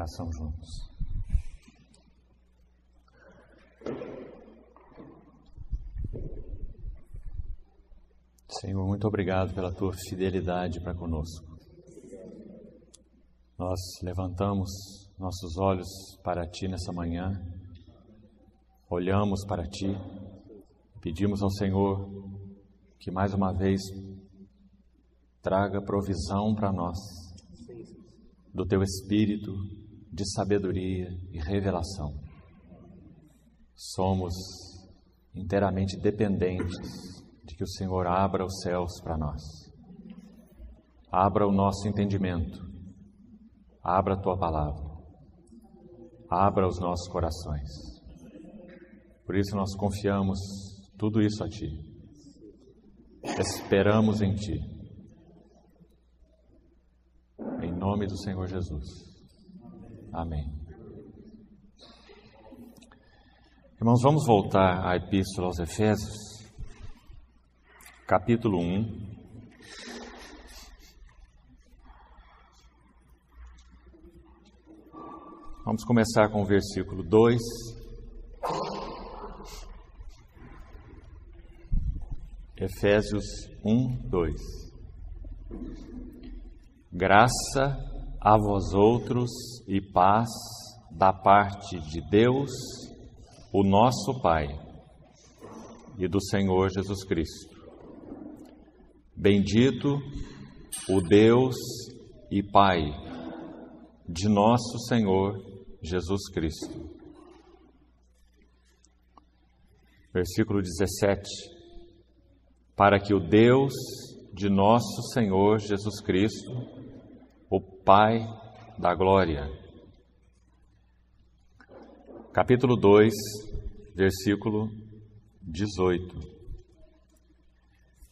oração juntos. Senhor, muito obrigado pela Tua fidelidade para conosco. Nós levantamos nossos olhos para Ti nessa manhã, olhamos para Ti, pedimos ao Senhor que mais uma vez traga provisão para nós, do Teu Espírito de sabedoria e revelação. Somos inteiramente dependentes de que o Senhor abra os céus para nós, abra o nosso entendimento, abra a Tua palavra, abra os nossos corações. Por isso nós confiamos tudo isso a Ti, esperamos em Ti. Em nome do Senhor Jesus. Amém. Irmãos, vamos voltar à Epístola aos Efésios, capítulo 1. Vamos começar com o versículo 2. Efésios 1, 2. Graça a vós outros e paz da parte de Deus, o nosso Pai, e do Senhor Jesus Cristo. Bendito o Deus e Pai de nosso Senhor Jesus Cristo. Versículo 17. Para que o Deus de nosso Senhor Jesus Cristo, o Pai da glória. Capítulo 2, versículo 18.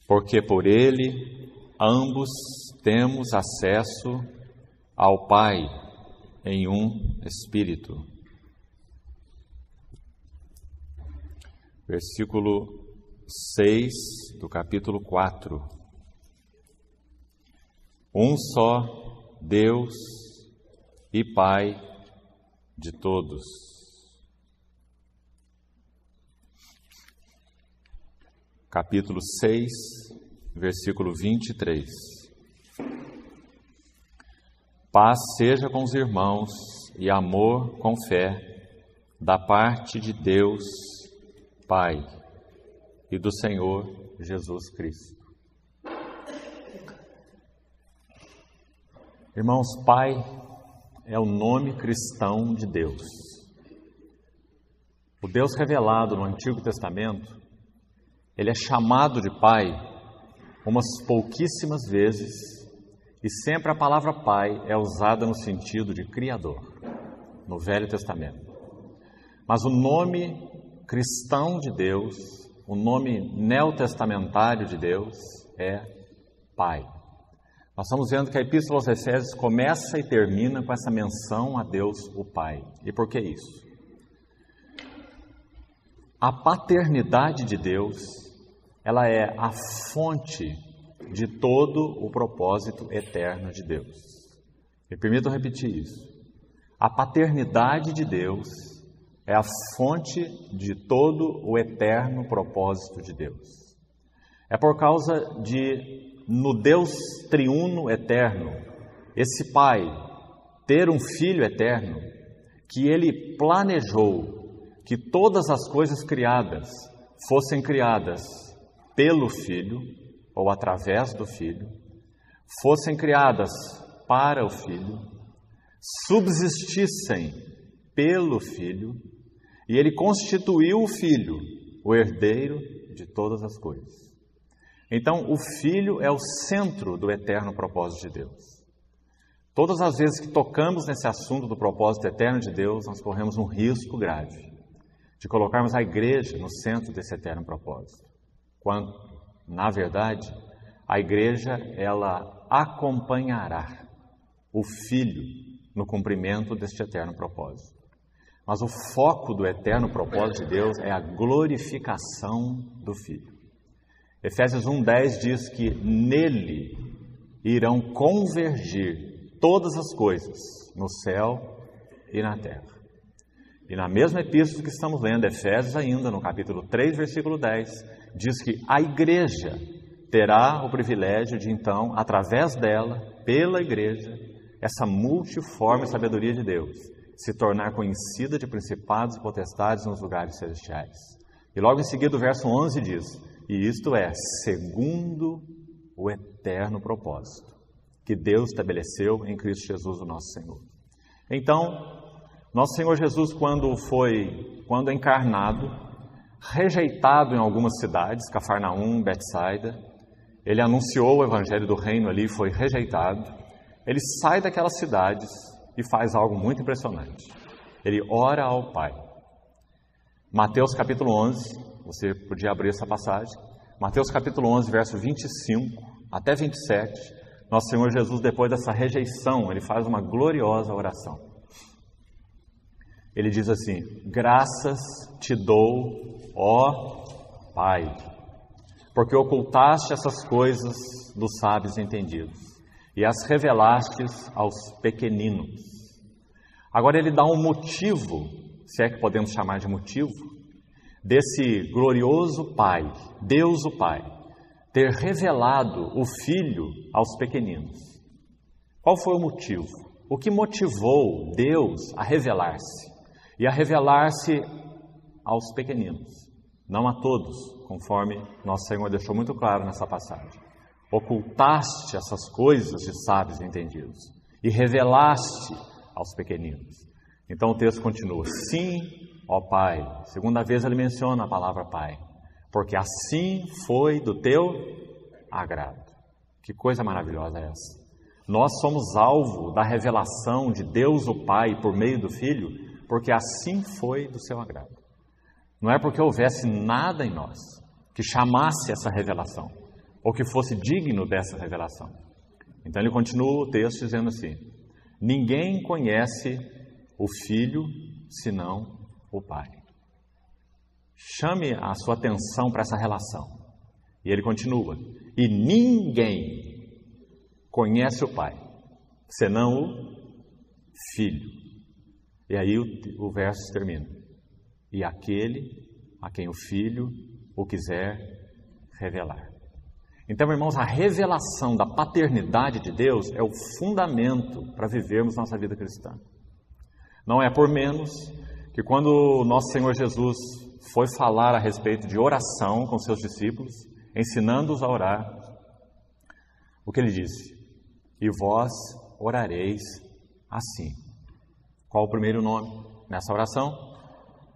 Porque por Ele ambos temos acesso ao Pai em um Espírito. Versículo 6 do capítulo 4. Um só Deus e Pai de todos. Capítulo 6, versículo 23. Paz seja com os irmãos e amor com fé, da parte de Deus, Pai, e do Senhor Jesus Cristo. Irmãos, Pai é o nome cristão de Deus. O Deus revelado no Antigo Testamento, Ele é chamado de Pai umas pouquíssimas vezes, e sempre a palavra Pai é usada no sentido de Criador, no Velho Testamento. Mas o nome cristão de Deus, o nome neotestamentário de Deus é Pai. Nós estamos vendo que a Epístola aos Efésios começa e termina com essa menção a Deus, o Pai. E por que isso? A paternidade de Deus, ela é a fonte de todo o propósito eterno de Deus. Me permitam repetir isso. A paternidade de Deus é a fonte de todo o eterno propósito de Deus. É por causa de, no Deus triuno eterno, esse Pai ter um Filho eterno, que Ele planejou que todas as coisas criadas fossem criadas pelo Filho, ou através do Filho, fossem criadas para o Filho, subsistissem pelo Filho, e Ele constituiu o Filho, o herdeiro de todas as coisas. Então, o Filho é o centro do eterno propósito de Deus. Todas as vezes que tocamos nesse assunto do propósito eterno de Deus, nós corremos um risco grave de colocarmos a igreja no centro desse eterno propósito. Quando, na verdade, a igreja, ela acompanhará o Filho no cumprimento deste eterno propósito. Mas o foco do eterno propósito de Deus é a glorificação do Filho. Efésios 1:10 diz que nele irão convergir todas as coisas, no céu e na terra. E na mesma epístola que estamos lendo, Efésios ainda, no capítulo 3, versículo 10, diz que a igreja terá o privilégio de então, através dela, pela igreja, essa multiforme sabedoria de Deus, se tornar conhecida de principados e potestades nos lugares celestiais. E logo em seguida o verso 11 diz, e isto é, segundo o eterno propósito que Deus estabeleceu em Cristo Jesus, o nosso Senhor. Então, nosso Senhor Jesus, quando encarnado, rejeitado em algumas cidades, Cafarnaum, Betsaida, ele anunciou o evangelho do reino ali, foi rejeitado. Ele sai daquelas cidades e faz algo muito impressionante. Ele ora ao Pai. Mateus capítulo 11, você podia abrir essa passagem. Mateus capítulo 11, verso 25 até 27, nosso Senhor Jesus, depois dessa rejeição, ele faz uma gloriosa oração. Ele diz assim, graças te dou, ó Pai, porque ocultaste essas coisas dos sábios e entendidos e as revelastes aos pequeninos. Agora ele dá um motivo, se é que podemos chamar de motivo, desse glorioso Pai, Deus o Pai, ter revelado o Filho aos pequeninos. Qual foi o motivo? O que motivou Deus a revelar-se? E a revelar-se aos pequeninos, não a todos, conforme nosso Senhor deixou muito claro nessa passagem. Ocultaste essas coisas de sábios e entendidos e revelaste aos pequeninos. Então o texto continua, sim, ó Pai, segunda vez ele menciona a palavra Pai, porque assim foi do teu agrado. Que coisa maravilhosa é essa? Nós somos alvo da revelação de Deus o Pai por meio do Filho, porque assim foi do seu agrado. Não é porque houvesse nada em nós que chamasse essa revelação, ou que fosse digno dessa revelação. Então ele continua o texto dizendo assim, ninguém conhece o Filho senão o Pai. Chame a sua atenção para essa relação. E ele continua, e ninguém conhece o Pai senão o Filho. E aí o verso termina. E aquele a quem o Filho o quiser revelar. Então, irmãos, a revelação da paternidade de Deus é o fundamento para vivermos nossa vida cristã. Não é por menos que quando nosso Senhor Jesus foi falar a respeito de oração com seus discípulos, ensinando-os a orar, o que ele disse? E vós orareis assim. Qual o primeiro nome nessa oração?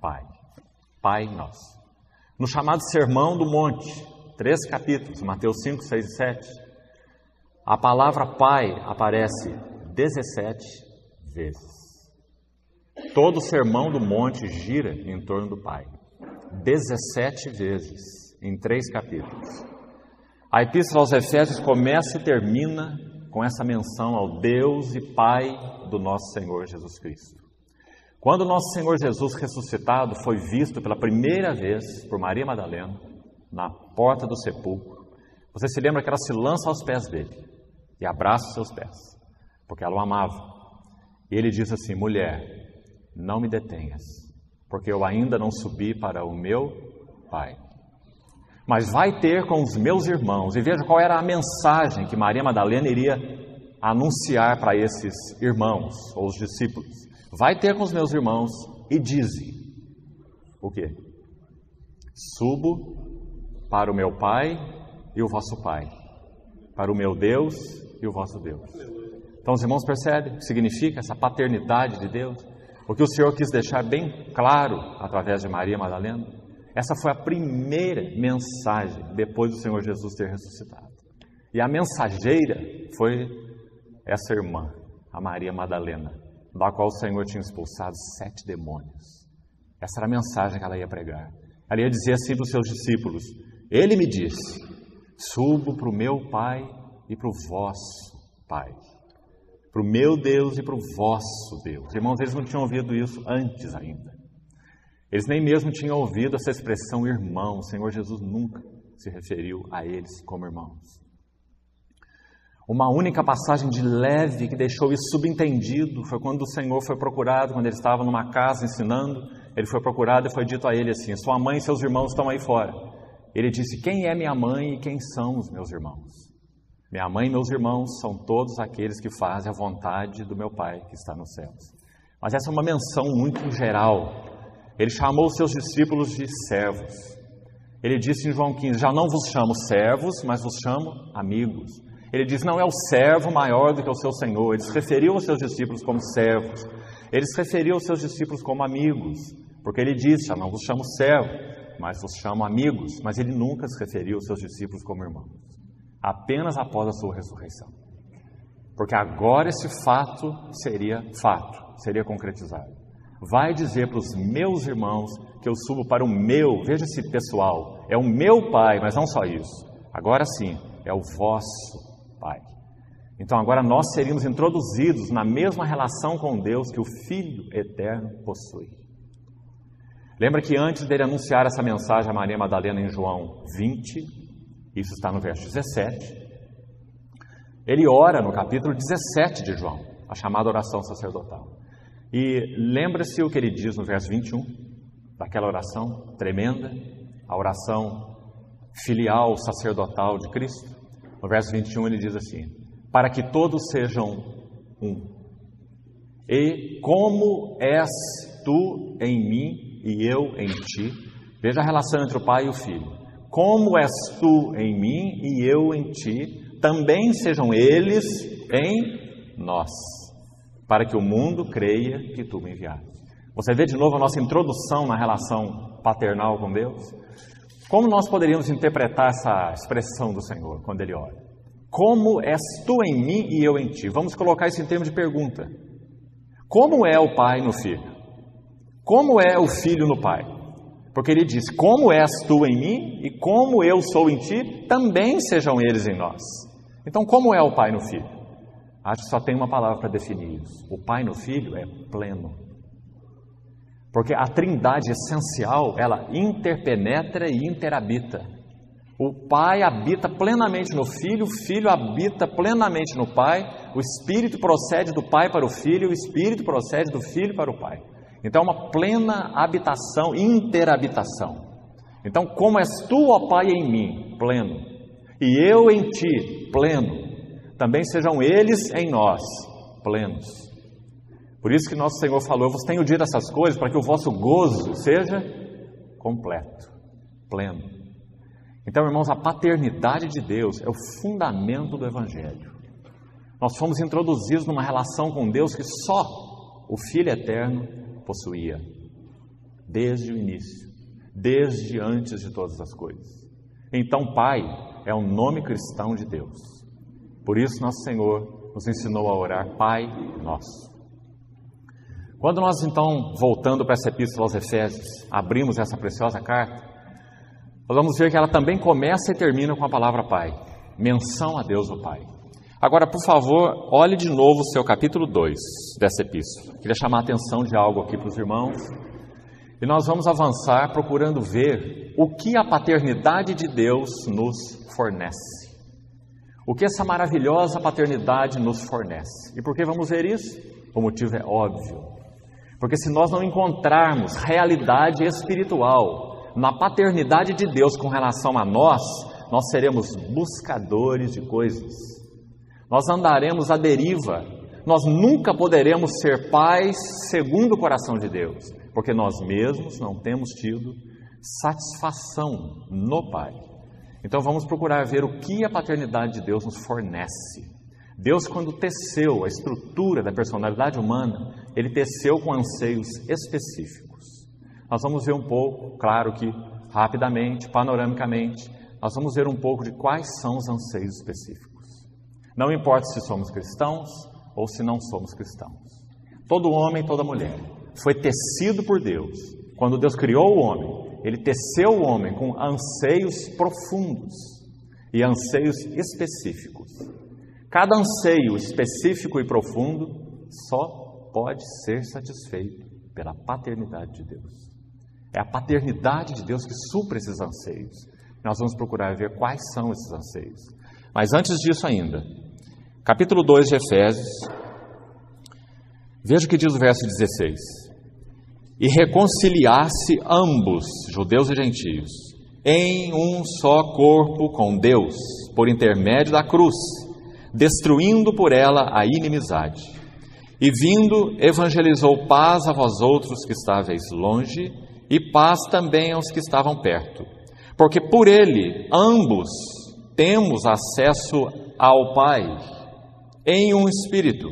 Pai. Pai nosso. No chamado Sermão do Monte, 3 capítulos, Mateus 5, 6 e 7, a palavra Pai aparece 17 vezes. Todo o Sermão do Monte gira em torno do Pai. 17 vezes, em 3 capítulos. A Epístola aos Efésios começa e termina com essa menção ao Deus e Pai do nosso Senhor Jesus Cristo. Quando nosso Senhor Jesus ressuscitado foi visto pela primeira vez por Maria Madalena, na porta do sepulcro, você se lembra que ela se lança aos pés dele e abraça os seus pés, porque ela o amava. E ele diz assim, mulher, não me detenhas, porque eu ainda não subi para o meu Pai. Mas vai ter com os meus irmãos. E veja qual era a mensagem que Maria Madalena iria anunciar para esses irmãos, ou os discípulos. Vai ter com os meus irmãos e dize o quê? Subo para o meu Pai e o vosso Pai, para o meu Deus e o vosso Deus. Então os irmãos percebem o que significa essa paternidade de Deus? O que o Senhor quis deixar bem claro através de Maria Madalena? Essa foi a primeira mensagem depois do Senhor Jesus ter ressuscitado. E a mensageira foi essa irmã, a Maria Madalena, da qual o Senhor tinha expulsado 7 demônios. Essa era a mensagem que ela ia pregar. Ela ia dizer assim para os seus discípulos, ele me disse, subo para o meu Pai e para o vosso Pai. Para o meu Deus e para o vosso Deus. Irmãos, eles não tinham ouvido isso antes ainda. Eles nem mesmo tinham ouvido essa expressão irmão. O Senhor Jesus nunca se referiu a eles como irmãos. Uma única passagem de leve que deixou isso subentendido foi quando o Senhor foi procurado, quando ele estava numa casa ensinando, ele foi procurado e foi dito a ele assim: sua mãe e seus irmãos estão aí fora. Ele disse: quem é minha mãe e quem são os meus irmãos? Minha mãe e meus irmãos são todos aqueles que fazem a vontade do meu Pai que está nos céus. Mas essa é uma menção muito geral. Ele chamou os seus discípulos de servos. Ele disse em João 15, já não vos chamo servos, mas vos chamo amigos. Ele diz, não é o servo maior do que o seu Senhor. Ele se referiu aos seus discípulos como servos. Ele se referiu aos seus discípulos como amigos. Porque ele disse, já não vos chamo servo, mas vos chamo amigos. Mas ele nunca se referiu aos seus discípulos como irmãos. Apenas após a sua ressurreição. Porque agora esse fato, seria concretizado. Vai dizer para os meus irmãos que eu subo para o meu, veja esse pessoal, é o meu Pai, mas não só isso. Agora sim, é o vosso Pai. Então agora nós seríamos introduzidos na mesma relação com Deus que o Filho eterno possui. Lembra que antes dele anunciar essa mensagem a Maria Madalena em João 20, isso está no verso 17, ele ora no capítulo 17 de João, a chamada oração sacerdotal. E lembra-se o que ele diz no verso 21, daquela oração tremenda, a oração filial sacerdotal de Cristo. No verso 21 ele diz assim, para que todos sejam um. E como és tu em mim e eu em ti, veja a relação entre o Pai e o Filho. Como és tu em mim e eu em ti, também sejam eles em nós, para que o mundo creia que tu me enviaste. Você vê de novo a nossa introdução na relação paternal com Deus? Como nós poderíamos interpretar essa expressão do Senhor quando Ele ora? Como és tu em mim e eu em ti? Vamos colocar isso em termos de pergunta. Como é o Pai no Filho? Como é o Filho no Pai? Porque Ele diz, como és tu em mim e como eu sou em ti, também sejam eles em nós. Então, como é o Pai no Filho? Acho que só tem uma palavra para definir isso. O Pai no Filho é pleno. Porque a trindade essencial, ela interpenetra e interhabita. O Pai habita plenamente no Filho, o Filho habita plenamente no Pai, o Espírito procede do Pai para o Filho, o Espírito procede do Filho para o Pai. Então é uma plena habitação, interhabitação. Então, como és tu, ó Pai, em mim, pleno, e eu em ti, pleno, também sejam eles em nós, plenos. Por isso que nosso Senhor falou, eu vos tenho dito essas coisas para que o vosso gozo seja completo, pleno. Então, irmãos, a paternidade de Deus é o fundamento do Evangelho. Nós fomos introduzidos numa relação com Deus que só o Filho eterno possuía, desde o início, desde antes de todas as coisas. Então, Pai é um nome cristão de Deus. Por isso, nosso Senhor nos ensinou a orar, Pai Nosso. Quando nós, então, voltando para essa epístola aos Efésios, abrimos essa preciosa carta, nós vamos ver que ela também começa e termina com a palavra Pai, menção a Deus o Pai. Agora, por favor, olhe de novo o seu capítulo 2 dessa epístola. Queria chamar a atenção de algo aqui para os irmãos. E nós vamos avançar procurando ver o que a paternidade de Deus nos fornece. O que essa maravilhosa paternidade nos fornece. E por que vamos ver isso? O motivo é óbvio. Porque se nós não encontrarmos realidade espiritual na paternidade de Deus com relação a nós seremos buscadores de coisas. Nós andaremos à deriva. Nós nunca poderemos ser pais segundo o coração de Deus, porque nós mesmos não temos tido satisfação no Pai. Então vamos procurar ver o que a paternidade de Deus nos fornece. Deus, quando teceu a estrutura da personalidade humana, Ele teceu com anseios específicos. Nós vamos ver um pouco, claro que rapidamente, panoramicamente, nós vamos ver um pouco de quais são os anseios específicos. Não importa se somos cristãos ou se não somos cristãos. Todo homem e toda mulher foi tecido por Deus. Quando Deus criou o homem, Ele teceu o homem com anseios profundos e anseios específicos. Cada anseio específico e profundo só pode ser satisfeito pela paternidade de Deus. É a paternidade de Deus que supre esses anseios. Nós vamos procurar ver quais são esses anseios. Mas antes disso ainda, Capítulo 2 de Efésios. Veja o que diz o verso 16. E reconciliar-se ambos, judeus e gentios, em um só corpo com Deus, por intermédio da cruz, destruindo por ela a inimizade. E vindo, evangelizou paz a vós outros que estáveis longe, e paz também aos que estavam perto. Porque por ele, ambos, temos acesso ao Pai, em um Espírito.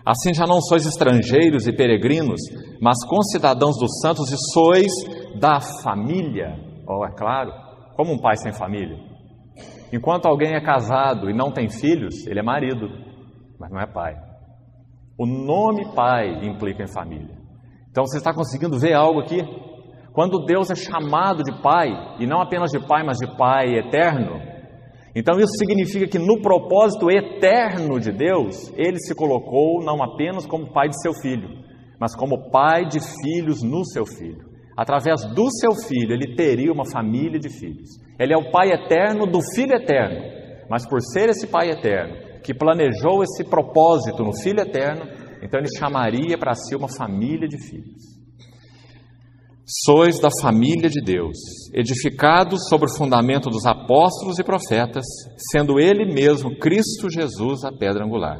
Assim já não sois estrangeiros e peregrinos, mas concidadãos dos santos, e sois da família. Oh, é claro, como um pai sem família. Enquanto alguém é casado e não tem filhos, ele é marido, mas não é pai. O nome pai implica em família. Então você está conseguindo ver algo aqui? Quando Deus é chamado de pai, e não apenas de pai, mas de pai eterno, então isso significa que no propósito eterno de Deus, Ele se colocou não apenas como pai de seu filho, mas como pai de filhos no seu filho. Através do seu filho, Ele teria uma família de filhos. Ele é o pai eterno do filho eterno, mas por ser esse pai eterno, que planejou esse propósito no filho eterno, então Ele chamaria para si uma família de filhos. Sois da família de Deus, edificados sobre o fundamento dos apóstolos e profetas, sendo Ele mesmo, Cristo Jesus, a pedra angular,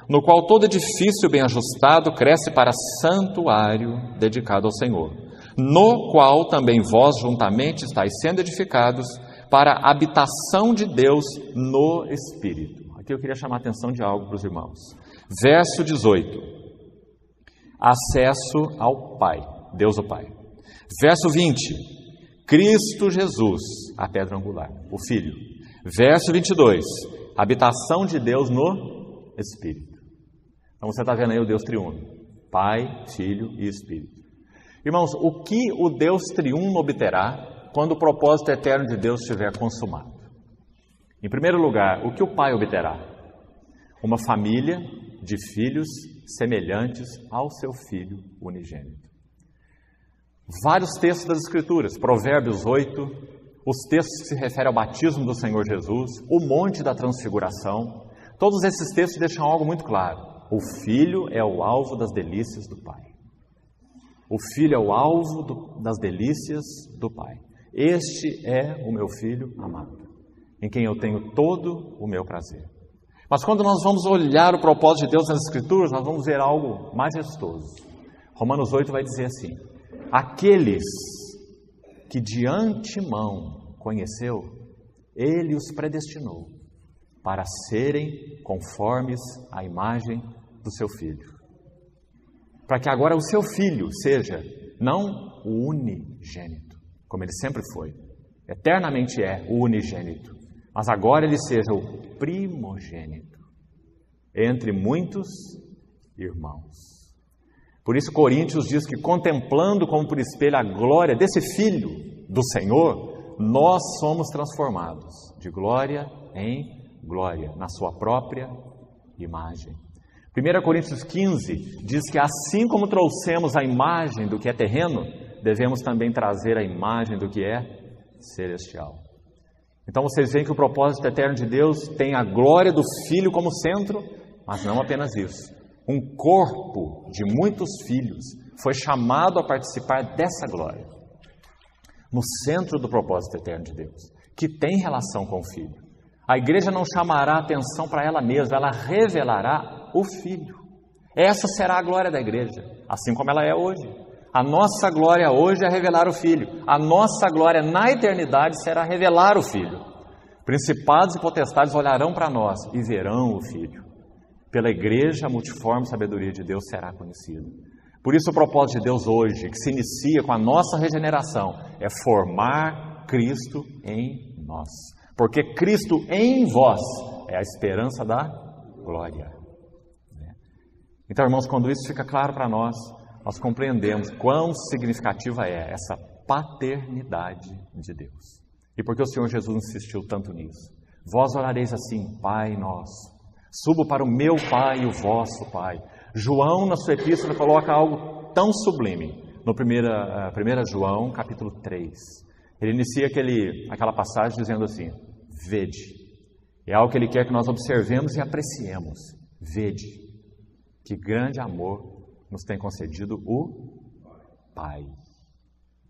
no qual todo edifício bem ajustado cresce para santuário dedicado ao Senhor, no qual também vós juntamente estáis sendo edificados para a habitação de Deus no Espírito. Aqui eu queria chamar a atenção de algo para os irmãos. Verso 18. Acesso ao Pai, Deus o Pai. Verso 20, Cristo Jesus, a pedra angular, o Filho. Verso 22, habitação de Deus no Espírito. Então você está vendo aí o Deus triuno, Pai, Filho e Espírito. Irmãos, o que o Deus triuno obterá quando o propósito eterno de Deus estiver consumado? Em primeiro lugar, o que o Pai obterá? Uma família de filhos semelhantes ao seu Filho unigênito. Vários textos das Escrituras, Provérbios 8, os textos que se referem ao batismo do Senhor Jesus, o Monte da Transfiguração, todos esses textos deixam algo muito claro. O Filho é o alvo das delícias do Pai. O Filho é o alvo das delícias do Pai. Este é o meu Filho amado, em quem eu tenho todo o meu prazer. Mas quando nós vamos olhar o propósito de Deus nas Escrituras, nós vamos ver algo majestoso. Romanos 8 vai dizer assim: aqueles que de antemão conheceu, Ele os predestinou para serem conformes à imagem do seu Filho. Para que agora o seu Filho seja não o unigênito, como Ele sempre foi, eternamente é o unigênito, mas agora Ele seja o primogênito entre muitos irmãos. Por isso Coríntios diz que contemplando como por espelho a glória desse Filho do Senhor, nós somos transformados de glória em glória, na sua própria imagem. 1 Coríntios 15 diz que assim como trouxemos a imagem do que é terreno, devemos também trazer a imagem do que é celestial. Então vocês veem que o propósito eterno de Deus tem a glória do Filho como centro, mas não apenas isso. Um corpo de muitos filhos foi chamado a participar dessa glória, no centro do propósito eterno de Deus, que tem relação com o Filho. A igreja não chamará atenção para ela mesma, ela revelará o Filho. Essa será a glória da igreja, assim como ela é hoje. A nossa glória hoje é revelar o Filho. A nossa glória na eternidade será revelar o Filho. Principados e potestades olharão para nós e verão o Filho. Pela igreja, a multiforme sabedoria de Deus será conhecida. Por isso o propósito de Deus hoje, que se inicia com a nossa regeneração, é formar Cristo em nós. Porque Cristo em vós é a esperança da glória. Então, irmãos, quando isso fica claro para nós, nós compreendemos quão significativa é essa paternidade de Deus. E por que o Senhor Jesus insistiu tanto nisso? Vós orareis assim: Pai nosso, subo para o meu Pai e o vosso Pai. João, na sua epístola, coloca algo tão sublime. No 1 João, capítulo 3. Ele inicia aquela passagem dizendo assim: Vede, É algo que Ele quer que nós observemos e apreciemos. Vede que grande amor nos tem concedido o Pai.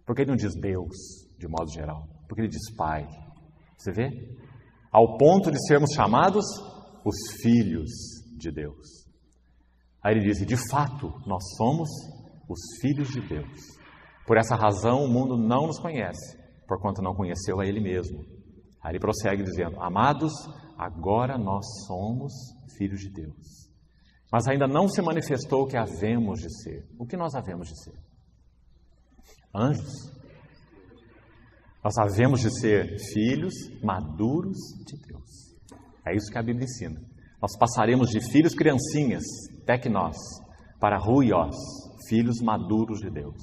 Por que Ele não diz Deus, de modo geral? Porque Ele diz Pai. Você vê? Ao ponto de sermos chamados os filhos de Deus. Aí Ele diz, de fato, nós somos os filhos de Deus. Por essa razão o mundo não nos conhece, porquanto não conheceu a Ele mesmo. Aí Ele prossegue dizendo, amados, agora nós somos filhos de Deus. Mas ainda não se manifestou o que havemos de ser. O que nós havemos de ser? Anjos. Nós havemos de ser filhos maduros de Deus. É isso que a Bíblia ensina. Nós passaremos de filhos criancinhas, teknós, para ruiós, filhos maduros de Deus.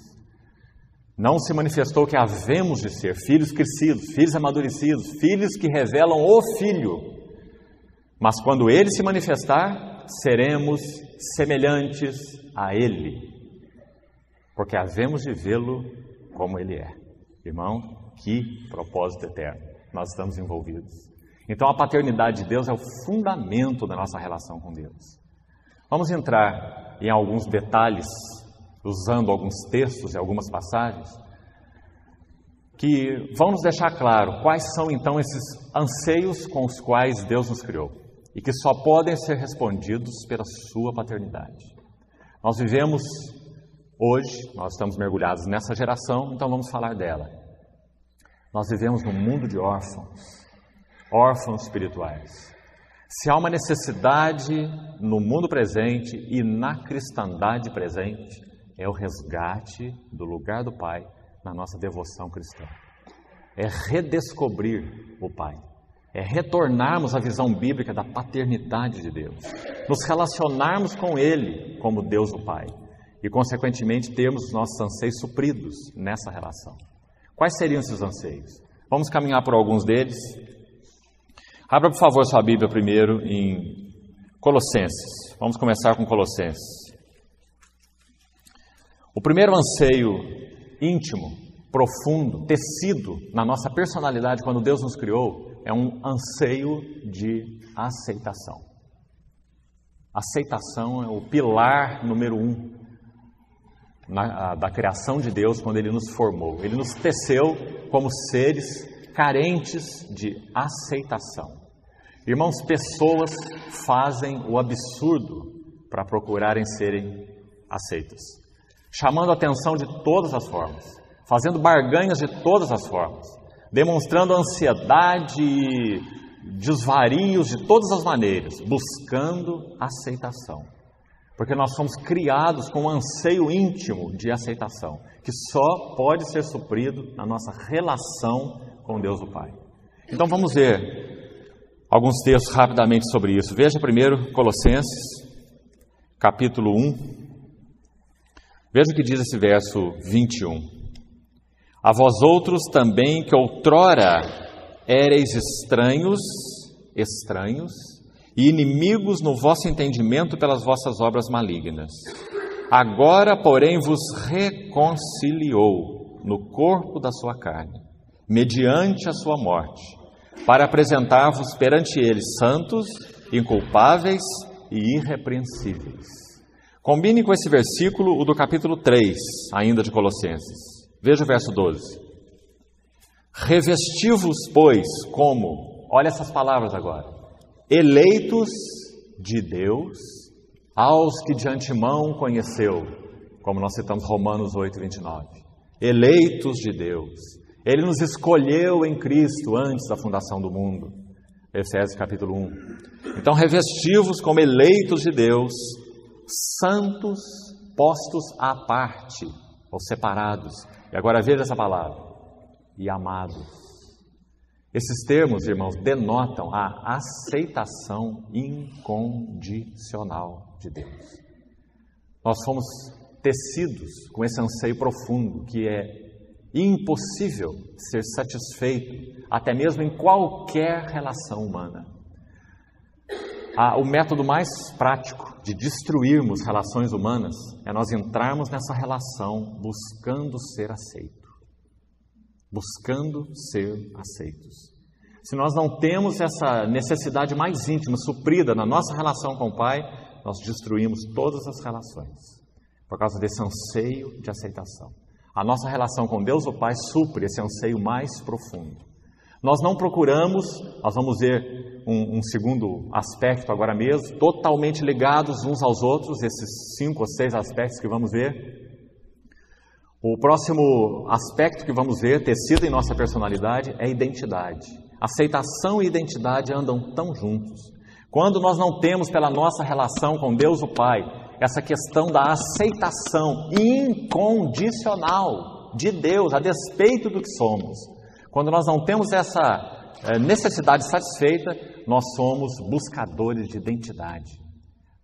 Não se manifestou o que havemos de ser, filhos crescidos, filhos amadurecidos, filhos que revelam o Filho. Mas quando Ele se manifestar, seremos semelhantes a Ele, porque havemos de vê-lo como Ele é. Irmão, que propósito eterno nós estamos envolvidos. Então a paternidade de Deus é o fundamento da nossa relação com Deus. Vamos entrar em alguns detalhes, usando alguns textos e algumas passagens, que vão nos deixar claro quais são então esses anseios com os quais Deus nos criou e que só podem ser respondidos pela sua paternidade. Nós vivemos hoje, nós estamos mergulhados nessa geração, então vamos falar dela. Nós vivemos num mundo de órfãos espirituais. Se há uma necessidade no mundo presente e na cristandade presente, é o resgate do lugar do Pai na nossa devoção cristã. É redescobrir o Pai. É retornarmos à visão bíblica da paternidade de Deus. Nos relacionarmos com Ele como Deus o Pai. E, consequentemente, termos os nossos anseios supridos nessa relação. Quais seriam esses anseios? Vamos caminhar por alguns deles. Abra, por favor, sua Bíblia primeiro em Colossenses. Vamos começar com Colossenses. O primeiro anseio íntimo, profundo, tecido na nossa personalidade quando Deus nos criou, é um anseio de aceitação. Aceitação é o pilar número 1 da criação de Deus quando Ele nos formou. Ele nos teceu como seres carentes de aceitação. Irmãos, pessoas fazem o absurdo para procurarem serem aceitas, chamando a atenção de todas as formas, fazendo barganhas de todas as formas, demonstrando ansiedade e desvarios de todas as maneiras, buscando aceitação. Porque nós somos criados com um anseio íntimo de aceitação, que só pode ser suprido na nossa relação com Deus o Pai. Então vamos ver alguns textos rapidamente sobre isso. Veja primeiro Colossenses, capítulo 1. Veja o que diz esse verso 21. A vós outros também que outrora éreis estranhos e inimigos no vosso entendimento pelas vossas obras malignas. Agora, porém, vos reconciliou no corpo da sua carne, mediante a sua morte, para apresentar-vos perante Ele santos, inculpáveis e irrepreensíveis. Combine com esse versículo o do capítulo 3, ainda de Colossenses. Veja o verso 12. Revesti-vos, pois, como, olha essas palavras agora, eleitos de Deus, aos que de antemão conheceu, como nós citamos Romanos 8, 29. Eleitos de Deus. Ele nos escolheu em Cristo antes da fundação do mundo. Efésios capítulo 1. Então, revesti-vos como eleitos de Deus, santos, postos à parte, ou separados. E agora veja essa palavra. E amados. Esses termos, irmãos, denotam a aceitação incondicional de Deus. Nós fomos tecidos com esse anseio profundo que é impossível ser satisfeito, até mesmo em qualquer relação humana. O método mais prático de destruirmos relações humanas é nós entrarmos nessa relação buscando ser aceito. Buscando ser aceitos. Se nós não temos essa necessidade mais íntima suprida na nossa relação com o Pai, nós destruímos todas as relações, por causa desse anseio de aceitação. A nossa relação com Deus, o Pai, supre esse anseio mais profundo. Nós não procuramos, nós vamos ver um segundo aspecto agora mesmo, totalmente ligados uns aos outros, esses 5 ou 6 aspectos que vamos ver. O próximo aspecto que vamos ver, tecido em nossa personalidade, é a identidade. Aceitação e identidade andam tão juntos. Quando nós não temos pela nossa relação com Deus o Pai, essa questão da aceitação incondicional de Deus, a despeito do que somos, quando nós não temos essa necessidade satisfeita, nós somos buscadores de identidade.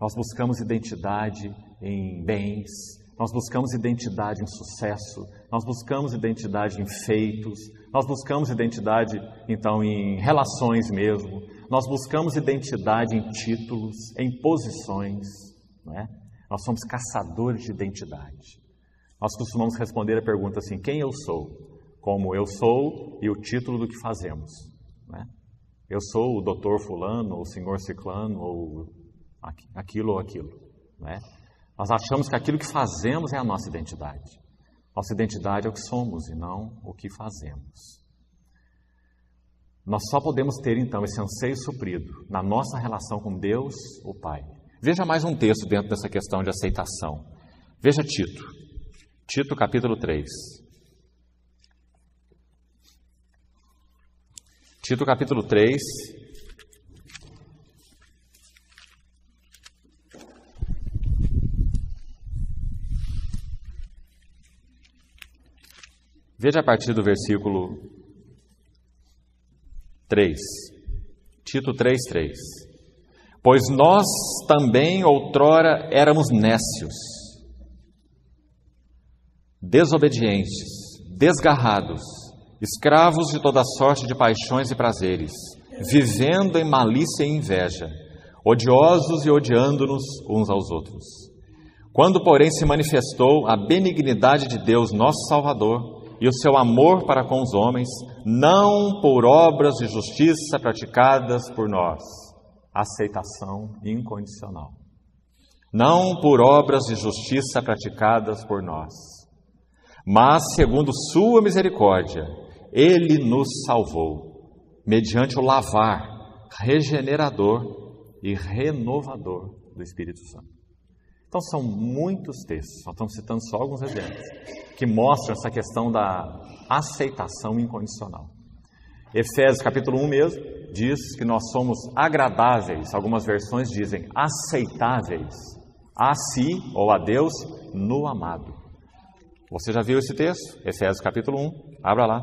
Nós buscamos identidade em bens, nós buscamos identidade em sucesso, nós buscamos identidade em feitos, nós buscamos identidade, então, em relações mesmo, nós buscamos identidade em títulos, em posições, não é? Nós somos caçadores de identidade. Nós costumamos responder a pergunta assim: quem eu sou? Como eu sou e o título do que fazemos, né? Eu sou o doutor fulano, ou o senhor ciclano, ou aquilo ou aquilo, né? Nós achamos que aquilo que fazemos é a nossa identidade. Nossa identidade é o que somos e não o que fazemos. Nós só podemos ter então esse anseio suprido na nossa relação com Deus, o Pai. Veja mais um texto dentro dessa questão de aceitação. Veja Tito. Tito capítulo 3. Tito capítulo 3, veja a partir do versículo 3, Tito 3:3. Pois nós também outrora éramos nécios, desobedientes, desgarrados, escravos de toda sorte de paixões e prazeres, vivendo em malícia e inveja, odiosos e odiando-nos uns aos outros. Quando, porém, se manifestou a benignidade de Deus, nosso Salvador, e o seu amor para com os homens, não por obras de justiça praticadas por nós, aceitação incondicional. Não por obras de justiça praticadas por nós, mas segundo sua misericórdia, Ele nos salvou, mediante o lavar regenerador e renovador do Espírito Santo. Então são muitos textos, nós estamos citando só alguns exemplos, que mostram essa questão da aceitação incondicional. Efésios capítulo 1 mesmo, diz que nós somos agradáveis, algumas versões dizem aceitáveis, a si ou a Deus no amado. Você já viu esse texto? Efésios capítulo 1, abra lá.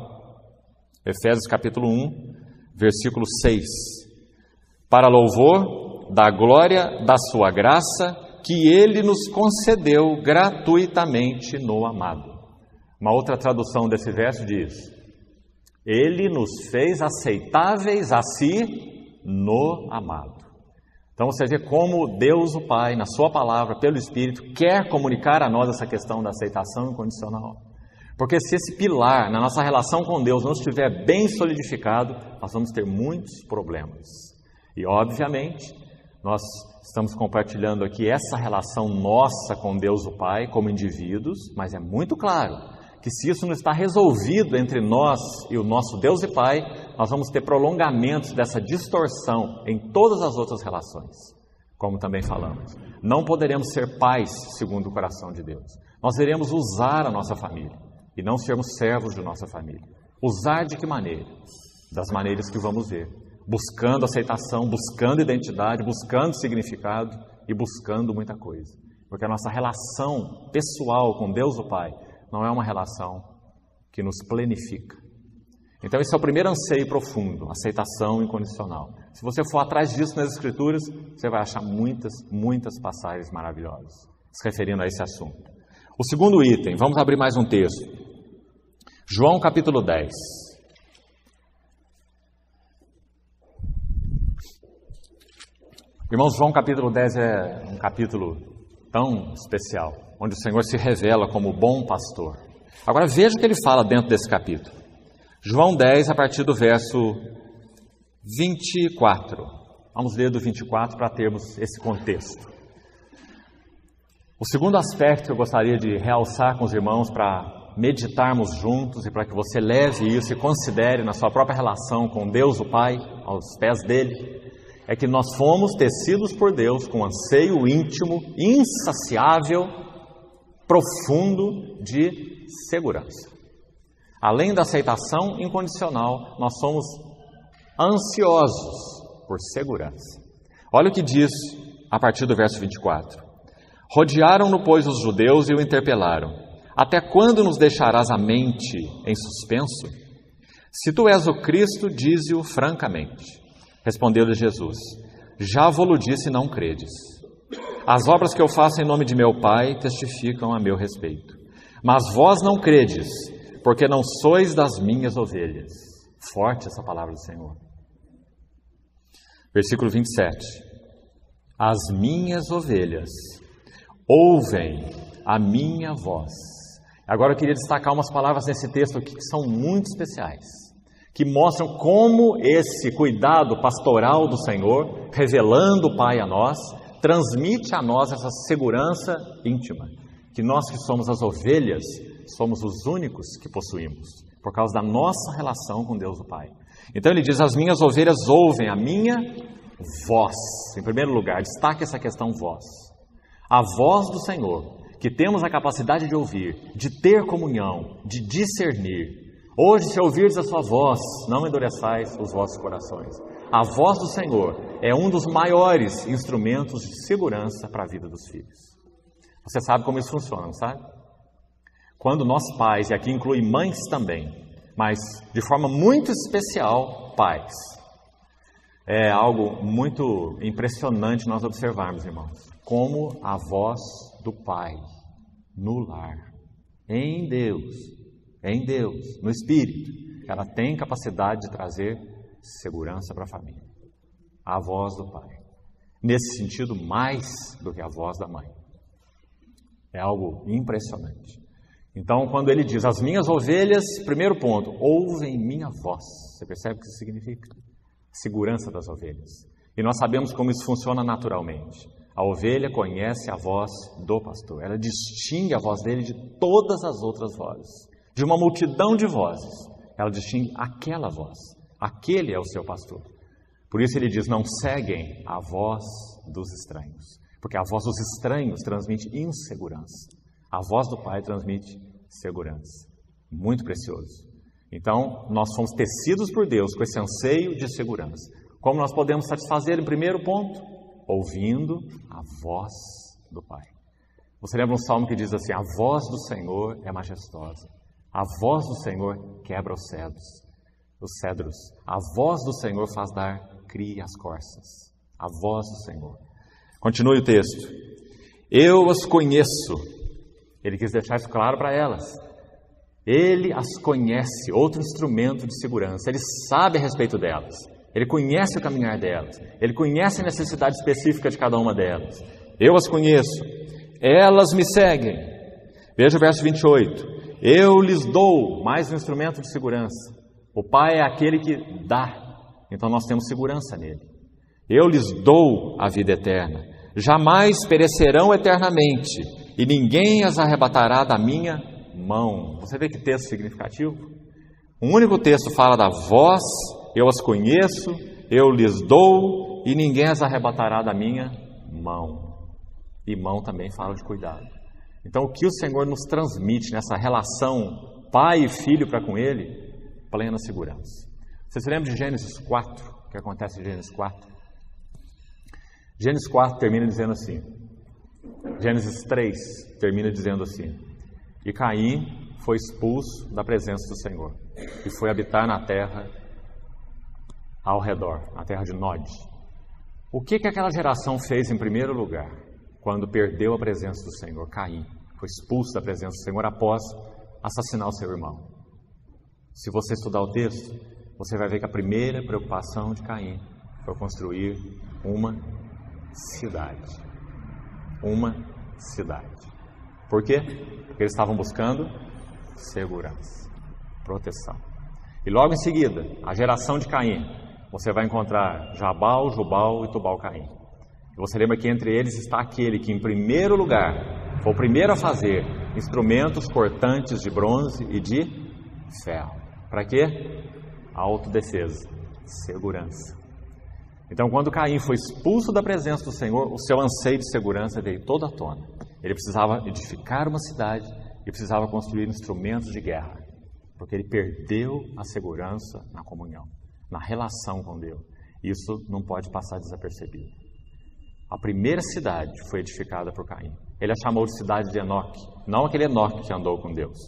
Efésios capítulo 1, versículo 6. Para louvor da glória da sua graça, que Ele nos concedeu gratuitamente no amado. Uma outra tradução desse verso diz: Ele nos fez aceitáveis a si no amado. Então você vê como Deus, o Pai, na sua palavra, pelo Espírito, quer comunicar a nós essa questão da aceitação incondicional. Porque se esse pilar na nossa relação com Deus não estiver bem solidificado, nós vamos ter muitos problemas. E obviamente, nós estamos compartilhando aqui essa relação nossa com Deus, o Pai, como indivíduos, mas é muito claro que se isso não está resolvido entre nós e o nosso Deus e Pai, nós vamos ter prolongamentos dessa distorção em todas as outras relações, como também falamos. Não poderemos ser pais segundo o coração de Deus. Nós iremos usar a nossa família e não sermos servos de nossa família. Usar de que maneira? Das maneiras que vamos ver. Buscando aceitação, buscando identidade, buscando significado e buscando muita coisa. Porque a nossa relação pessoal com Deus o Pai não é uma relação que nos plenifica. Então esse é o primeiro anseio profundo, aceitação incondicional. Se você for atrás disso nas Escrituras, você vai achar muitas passagens maravilhosas se referindo a esse assunto. O segundo item, vamos abrir mais um texto. João capítulo 10. Irmãos, João capítulo 10 é um capítulo tão especial, onde o Senhor se revela como bom pastor. Agora veja o que ele fala dentro desse capítulo. João 10, a partir do verso 24. Vamos ler do 24 para termos esse contexto. O segundo aspecto que eu gostaria de realçar com os irmãos para meditarmos juntos e para que você leve isso e considere na sua própria relação com Deus o Pai, aos pés dele, é que nós fomos tecidos por Deus com um anseio íntimo, insaciável, profundo de segurança. Além da aceitação incondicional, nós somos ansiosos por segurança. Olha o que diz a partir do verso 24. Rodearam-no, pois, os judeus e o interpelaram. Até quando nos deixarás a mente em suspenso? Se tu és o Cristo, dize-o francamente. Respondeu-lhe Jesus: já vou-lo disse e não credes. As obras que eu faço em nome de meu Pai testificam a meu respeito. Mas vós não credes, porque não sois das minhas ovelhas. Forte essa palavra do Senhor. Versículo 27. As minhas ovelhas ouvem a minha voz. Agora eu queria destacar umas palavras nesse texto aqui que são muito especiais, que mostram como esse cuidado pastoral do Senhor, revelando o Pai a nós, transmite a nós essa segurança íntima, que nós que somos as ovelhas, somos os únicos que possuímos, por causa da nossa relação com Deus o Pai. Então ele diz, as minhas ovelhas ouvem a minha voz. Em primeiro lugar, destaque essa questão voz. A voz do Senhor, que temos a capacidade de ouvir, de ter comunhão, de discernir. Hoje, se ouvirdes a sua voz, não endureçais os vossos corações. A voz do Senhor é um dos maiores instrumentos de segurança para a vida dos filhos. Você sabe como isso funciona, não sabe? Quando nós pais, e aqui inclui mães também, mas de forma muito especial, pais. É algo muito impressionante nós observarmos, irmãos, como a voz do Pai no lar, em Deus, no Espírito, ela tem capacidade de trazer segurança para a família. A voz do Pai. Nesse sentido, mais do que a voz da mãe. É algo impressionante. Então, quando ele diz, as minhas ovelhas, primeiro ponto, ouvem minha voz. Você percebe o que isso significa? Segurança das ovelhas. E nós sabemos como isso funciona naturalmente. A ovelha conhece a voz do pastor. Ela distingue a voz dele de todas as outras vozes. De uma multidão de vozes, ela distingue aquela voz. Aquele é o seu pastor. Por isso ele diz, não seguem a voz dos estranhos. Porque a voz dos estranhos transmite insegurança. A voz do Pai transmite segurança. Muito precioso. Então, nós somos tecidos por Deus com esse anseio de segurança. Como nós podemos satisfazer em primeiro ponto? Ouvindo a voz do Pai. Você lembra um salmo que diz assim, a voz do Senhor é majestosa. A voz do Senhor quebra os cedros. A voz do Senhor faz dar cria as corças. A voz do Senhor. Continue o texto. Eu as conheço. Ele quis deixar isso claro para elas. Ele as conhece, outro instrumento de segurança. Ele sabe a respeito delas. Ele conhece o caminhar delas. Ele conhece a necessidade específica de cada uma delas. Eu as conheço. Elas me seguem. Veja o verso 28. Eu lhes dou mais um instrumento de segurança. O Pai é aquele que dá. Então nós temos segurança nele. Eu lhes dou a vida eterna. Jamais perecerão eternamente. E ninguém as arrebatará da minha mão. Você vê que texto significativo? Um único texto fala da voz, eu as conheço, eu lhes dou, e ninguém as arrebatará da minha mão. E mão também fala de cuidado. Então, o que o Senhor nos transmite nessa relação pai e filho para com Ele? Plena segurança. Você se lembra de Gênesis 4? O que acontece em Gênesis 4? Gênesis 4 termina dizendo assim. Gênesis 3 termina dizendo assim. E Caim foi expulso da presença do Senhor e foi habitar na terra ao redor, na terra de Nod. O que aquela geração fez em primeiro lugar quando perdeu a presença do Senhor? Caim foi expulso da presença do Senhor após assassinar o seu irmão. Se você estudar o texto, você vai ver que a primeira preocupação de Caim foi construir uma cidade. Uma cidade. Por quê? Porque eles estavam buscando segurança, proteção. E logo em seguida, a geração de Caim você vai encontrar Jabal, Jubal e Tubal-Caim. E você lembra que entre eles está aquele que, em primeiro lugar, foi o primeiro a fazer instrumentos cortantes de bronze e de ferro. Para quê? Autodefesa, segurança. Então, quando Caim foi expulso da presença do Senhor, o seu anseio de segurança veio todo à tona. Ele precisava edificar uma cidade e precisava construir instrumentos de guerra, porque ele perdeu a segurança na comunhão, na relação com Deus. Isso não pode passar desapercebido. A primeira cidade foi edificada por Caim. Ele a chamou de cidade de Enoque, não aquele Enoque que andou com Deus.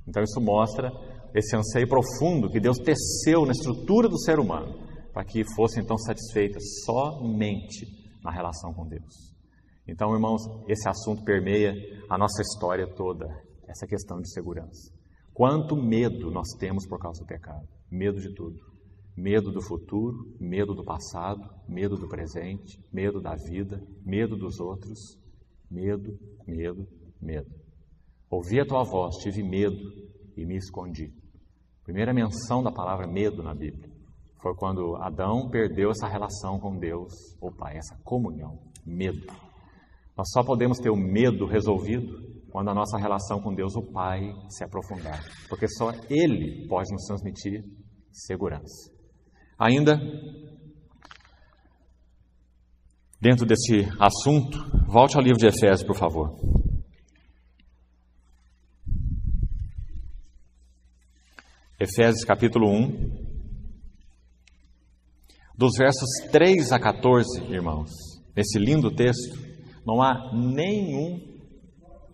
Então isso mostra esse anseio profundo que Deus teceu na estrutura do ser humano, para que fosse então satisfeita somente na relação com Deus. Então, irmãos, esse assunto permeia a nossa história toda, essa questão de segurança. Quanto medo nós temos por causa do pecado? Medo de tudo. Medo do futuro, medo do passado, medo do presente, medo da vida, medo dos outros. Medo, medo, medo. Ouvi a tua voz, tive medo e me escondi. Primeira menção da palavra medo na Bíblia foi quando Adão perdeu essa relação com Deus, o Pai, essa comunhão, medo. Nós só podemos ter o medo resolvido quando a nossa relação com Deus, o Pai, se aprofundar, porque só Ele pode nos transmitir segurança. Ainda, dentro desse assunto, volte ao livro de Efésios, por favor. Efésios capítulo 1, dos versos 3 a 14, irmãos, nesse lindo texto, não há nenhum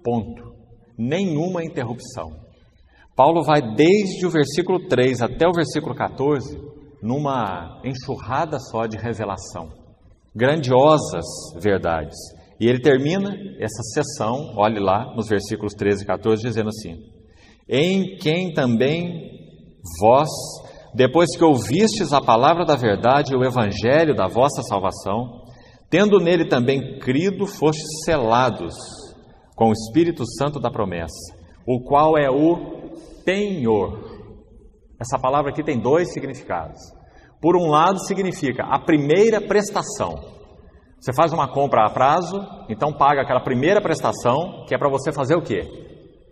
ponto, nenhuma interrupção. Paulo vai desde o versículo 3 até o versículo 14, numa enxurrada só de revelação, grandiosas verdades. E ele termina essa sessão, olhe lá, nos versículos 13 e 14, dizendo assim: em quem também vós, depois que ouvistes a palavra da verdade e o evangelho da vossa salvação, tendo nele também crido, fostes selados com o Espírito Santo da promessa, o qual é o penhor. Essa palavra aqui tem dois significados. Por um lado, significa a primeira prestação. Você faz uma compra a prazo, então paga aquela primeira prestação, que é para você fazer o quê?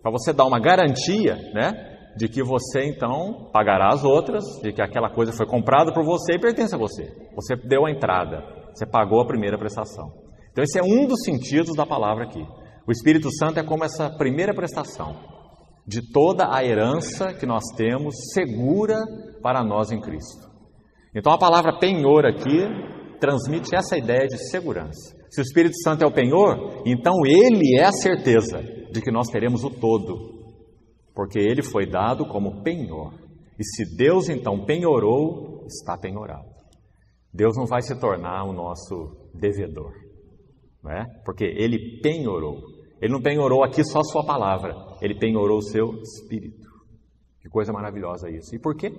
Para você dar uma garantia, né? De que você então pagará as outras, de que aquela coisa foi comprada por você e pertence a você. Você deu a entrada, você pagou a primeira prestação. Então esse é um dos sentidos da palavra aqui. O Espírito Santo é como essa primeira prestação de toda a herança que nós temos segura para nós em Cristo. Então a palavra penhor aqui transmite essa ideia de segurança. Se o Espírito Santo é o penhor, então Ele é a certeza de que nós teremos o todo, porque Ele foi dado como penhor. E se Deus então penhorou, está penhorado. Deus não vai se tornar o nosso devedor, não é? Porque Ele penhorou. Ele não penhorou aqui só a sua palavra, Ele penhorou o seu Espírito. Que coisa maravilhosa isso. E por quê?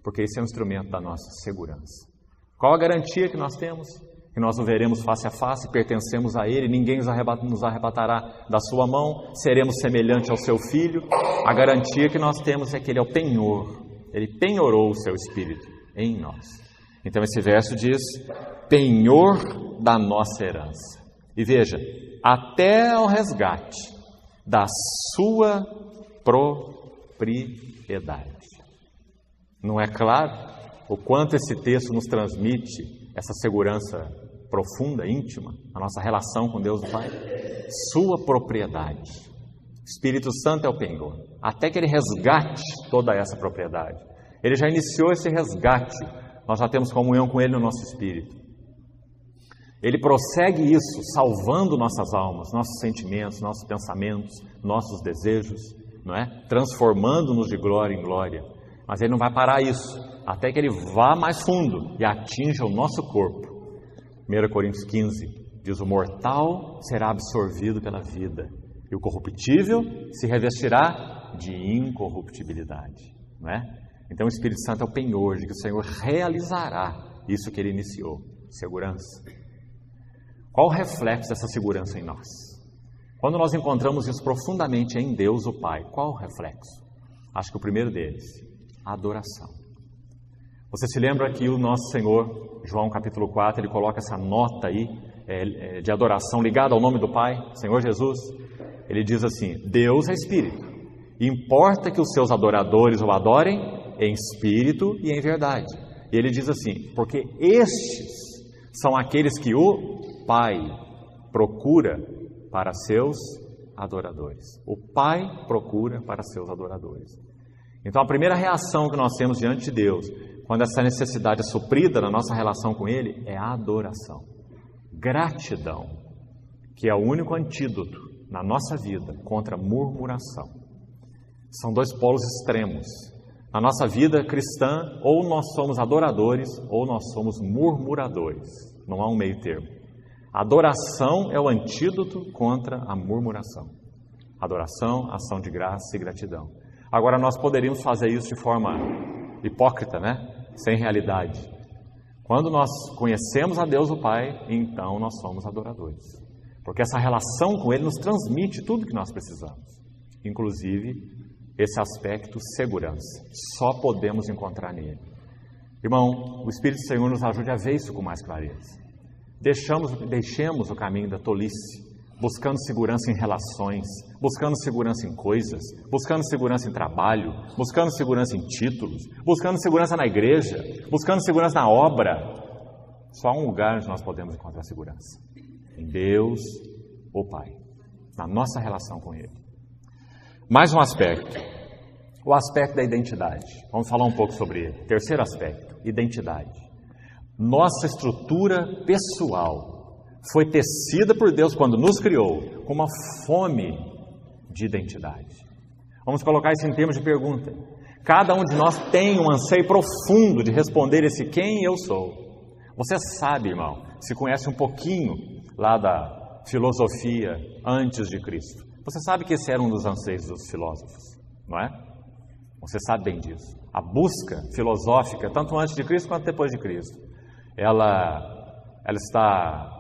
Porque esse é um instrumento da nossa segurança. Qual a garantia que nós temos? Que nós o veremos face a face, pertencemos a Ele, ninguém nos arrebatará da sua mão, seremos semelhantes ao seu Filho. A garantia que nós temos é que Ele é o penhor, Ele penhorou o seu Espírito em nós. Então esse verso diz, penhor da nossa herança. E veja, até ao resgate da sua propriedade. Não é claro o quanto esse texto nos transmite essa segurança profunda, íntima, a nossa relação com Deus o Pai? Sua propriedade. O Espírito Santo é o penhor, até que Ele resgate toda essa propriedade. Ele já iniciou esse resgate, nós já temos comunhão com Ele no nosso espírito. Ele prossegue isso, salvando nossas almas, nossos sentimentos, nossos pensamentos, nossos desejos, não é? Transformando-nos de glória em glória. Mas Ele não vai parar isso, até que Ele vá mais fundo e atinja o nosso corpo. 1 Coríntios 15 diz, o mortal será absorvido pela vida, e o corruptível se revestirá de incorruptibilidade, não é? Então o Espírito Santo é o penhor de que o Senhor realizará isso que Ele iniciou, segurança. Qual o reflexo dessa segurança em nós? Quando nós encontramos isso profundamente em Deus o Pai, qual o reflexo? Acho que o primeiro deles, a adoração. Você se lembra que o nosso Senhor, João capítulo 4, ele coloca essa nota aí de adoração ligada ao nome do Pai, Senhor Jesus? Ele diz assim: Deus é Espírito. Importa que os seus adoradores o adorem em espírito e em verdade. E ele diz assim: porque estes são aqueles que o Pai procura para seus adoradores. O Pai procura para seus adoradores. Então a primeira reação que nós temos diante de Deus, quando essa necessidade é suprida na nossa relação com Ele, é a adoração. Gratidão, que é o único antídoto na nossa vida contra a murmuração. São dois polos extremos. Na nossa vida cristã, ou nós somos adoradores, ou nós somos murmuradores. Não há um meio termo. Adoração é o antídoto contra a murmuração. Adoração, ação de graça e gratidão. Agora, nós poderíamos fazer isso de forma hipócrita, né? Sem realidade. Quando nós conhecemos a Deus o Pai, então nós somos adoradores. Porque essa relação com Ele nos transmite tudo que nós precisamos. Inclusive, esse aspecto segurança. Só podemos encontrar nele. Irmão, o Espírito do Senhor nos ajude a ver isso com mais clareza. Deixemos o caminho da tolice, buscando segurança em relações, buscando segurança em coisas, buscando segurança em trabalho, buscando segurança em títulos, buscando segurança na igreja, buscando segurança na obra. Só há um lugar onde nós podemos encontrar segurança: em Deus, o Pai, na nossa relação com Ele. Mais um aspecto, o aspecto da identidade. Vamos falar um pouco sobre ele. Terceiro aspecto, identidade. Nossa estrutura pessoal foi tecida por Deus quando nos criou com uma fome de identidade. Vamos colocar isso em termos de pergunta. Cada um de nós tem um anseio profundo de responder esse quem eu sou. Você sabe, irmão, se conhece um pouquinho lá da filosofia antes de Cristo. Você sabe que esse era um dos anseios dos filósofos, não é? Você sabe bem disso. A busca filosófica, tanto antes de Cristo quanto depois de Cristo, ela está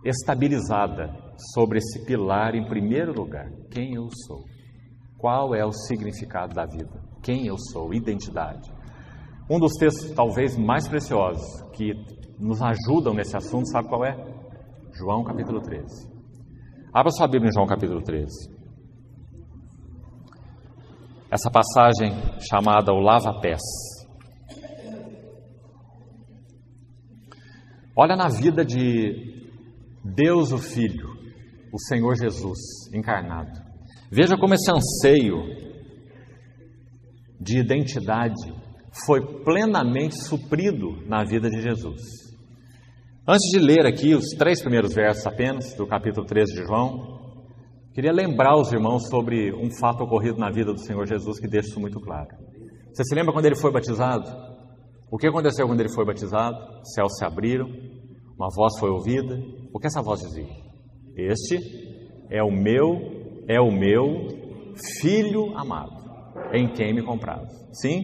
estabilizada sobre esse pilar em primeiro lugar. Quem eu sou? Qual é o significado da vida? Quem eu sou? Identidade. Um dos textos talvez mais preciosos que nos ajudam nesse assunto, sabe qual é? João capítulo 13. Abra sua Bíblia em João capítulo 13. Essa passagem chamada o lava-pés. Olha na vida de Deus o Filho, o Senhor Jesus encarnado. Veja como esse anseio de identidade foi plenamente suprido na vida de Jesus. Antes de ler aqui os 3 primeiros versos apenas do capítulo 13 de João, queria lembrar os irmãos sobre um fato ocorrido na vida do Senhor Jesus que deixa isso muito claro. Você se lembra quando ele foi batizado? O que aconteceu quando ele foi batizado? Os céus se abriram, uma voz foi ouvida. O que essa voz dizia? Este é o meu Filho amado, em quem me compraz. Sim,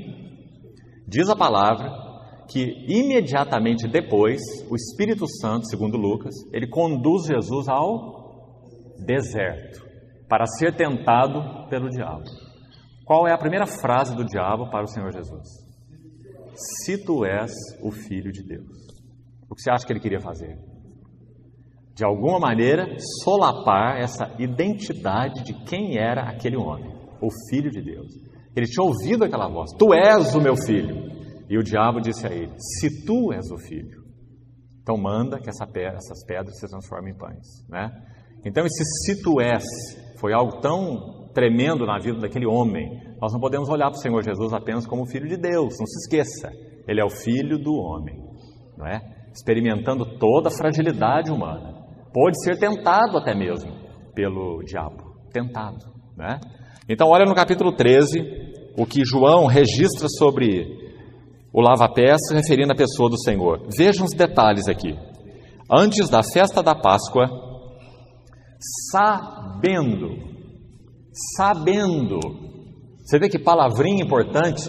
diz a palavra que imediatamente depois, o Espírito Santo, segundo Lucas, ele conduz Jesus ao deserto para ser tentado pelo diabo. Qual é a primeira frase do diabo para o Senhor Jesus? Se tu és o Filho de Deus. O que você acha que ele queria fazer? De alguma maneira, solapar essa identidade de quem era aquele homem, o Filho de Deus. Ele tinha ouvido aquela voz: tu és o meu filho. E o diabo disse a ele: se tu és o filho, então manda que essas pedras se transformem em pães, né? Então esse se tu és foi algo tão tremendo na vida daquele homem. Nós não podemos olhar para o Senhor Jesus apenas como o Filho de Deus, não se esqueça, ele é o Filho do homem, não é? Experimentando toda a fragilidade humana, pode ser tentado até mesmo pelo diabo, tentado, né? Então olha no capítulo 13, o que João registra sobre o lava-pés, se referindo à pessoa do Senhor. Vejam os detalhes aqui. Antes da festa da Páscoa, sabendo, você vê que palavrinha importante?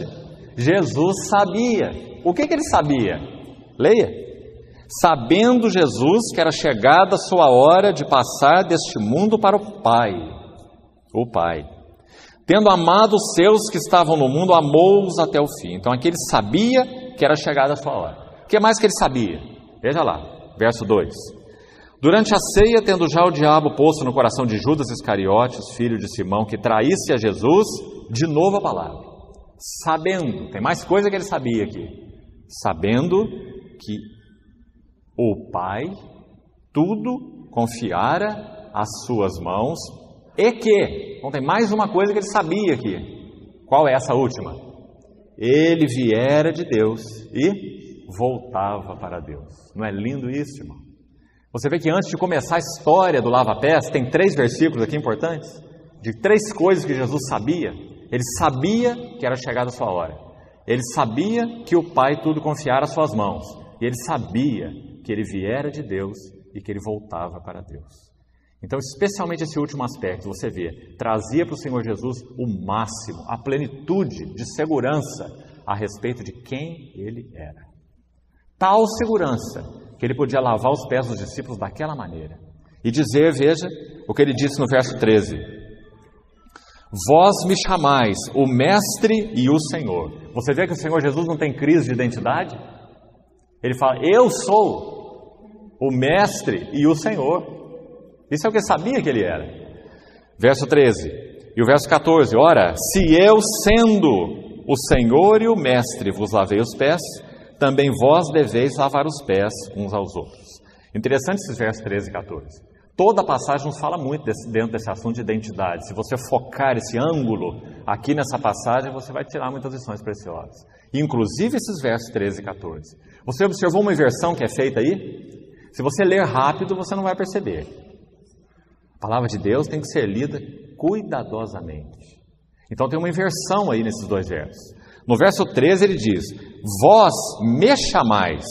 Jesus sabia. O que ele sabia? Leia. Sabendo Jesus que era chegada a sua hora de passar deste mundo para o Pai. Tendo amado os seus que estavam no mundo, amou-os até o fim. Então aqui ele sabia que era chegada a sua hora. O que mais que ele sabia? Veja lá, verso 2. Durante a ceia, tendo já o diabo posto no coração de Judas Iscariotes, filho de Simão, que traísse a Jesus, de novo a palavra. Sabendo, tem mais coisa que ele sabia aqui. Sabendo que o Pai tudo confiara às suas mãos e que, então tem mais uma coisa que ele sabia aqui. Qual é essa última? Ele viera de Deus e voltava para Deus. Não é lindo isso, irmão? Você vê que antes de começar a história do lava-pés, tem 3 versículos aqui importantes, de 3 coisas que Jesus sabia. Ele sabia que era chegada a sua hora. Ele sabia que o Pai tudo confiara às suas mãos. E ele sabia que ele viera de Deus e que ele voltava para Deus. Então, especialmente esse último aspecto, você vê, trazia para o Senhor Jesus o máximo, a plenitude de segurança a respeito de quem ele era. Tal segurança que ele podia lavar os pés dos discípulos daquela maneira. E dizer, veja, o que ele disse no verso 13. Vós me chamais o Mestre e o Senhor. Você vê que o Senhor Jesus não tem crise de identidade? Ele fala, eu sou o Mestre e o Senhor. Isso é o que ele sabia que ele era. Verso 13 e o verso 14. Ora, se eu, sendo o Senhor e o Mestre, vos lavei os pés, também vós deveis lavar os pés uns aos outros. Interessante esses versos 13 e 14. Toda a passagem nos fala muito dentro desse assunto de identidade. Se você focar esse ângulo aqui nessa passagem, você vai tirar muitas lições preciosas. Inclusive esses versos 13 e 14. Você observou uma inversão que é feita aí? Se você ler rápido, você não vai perceber. A palavra de Deus tem que ser lida cuidadosamente. Então tem uma inversão aí nesses 2 versos. No verso 13 ele diz, vós me chamais